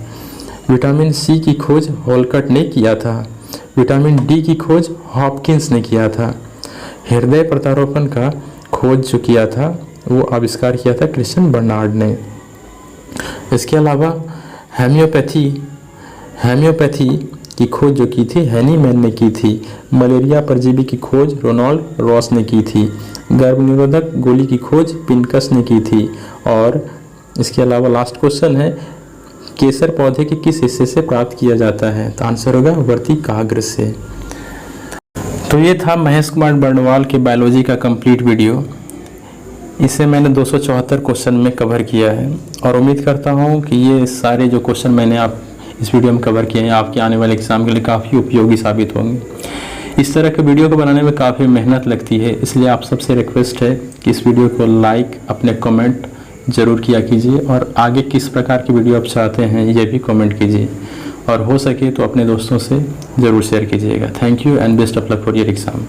विटामिन सी की खोज होलकट ने किया था। विटामिन डी की खोज हॉपकिंस ने किया था। हृदय प्रत्यारोपण का खोज जो किया था वो आविष्कार किया था क्रिश्चियन बर्नार्ड ने। इसके अलावा हेम्योपैथी की खोज जो की थी हैनीमैन ने की थी। मलेरिया परजीवी की खोज रोनाल्ड रॉस ने की थी। गर्भनिरोधक गोली की खोज पिनकस ने की थी। और इसके अलावा लास्ट क्वेश्चन है, केसर पौधे के किस हिस्से से प्राप्त किया जाता है? तो आंसर होगा वर्तिकाग्र से। तो ये था महेश कुमार बर्णवाल के बायोलॉजी का कंप्लीट वीडियो। इसे मैंने 274 क्वेश्चन में कवर किया है और उम्मीद करता हूँ कि ये सारे जो क्वेश्चन मैंने आप इस वीडियो में कवर किए हैं आपके आने वाले एग्ज़ाम के लिए काफ़ी उपयोगी साबित होंगे। इस तरह के वीडियो को बनाने में काफ़ी मेहनत लगती है, इसलिए आप सबसे रिक्वेस्ट है कि इस वीडियो को लाइक, अपने कमेंट ज़रूर किया कीजिए और आगे किस प्रकार की वीडियो आप चाहते हैं ये भी कमेंट कीजिए और हो सके तो अपने दोस्तों से ज़रूर शेयर कीजिएगा। Thank you and best of luck for your exam.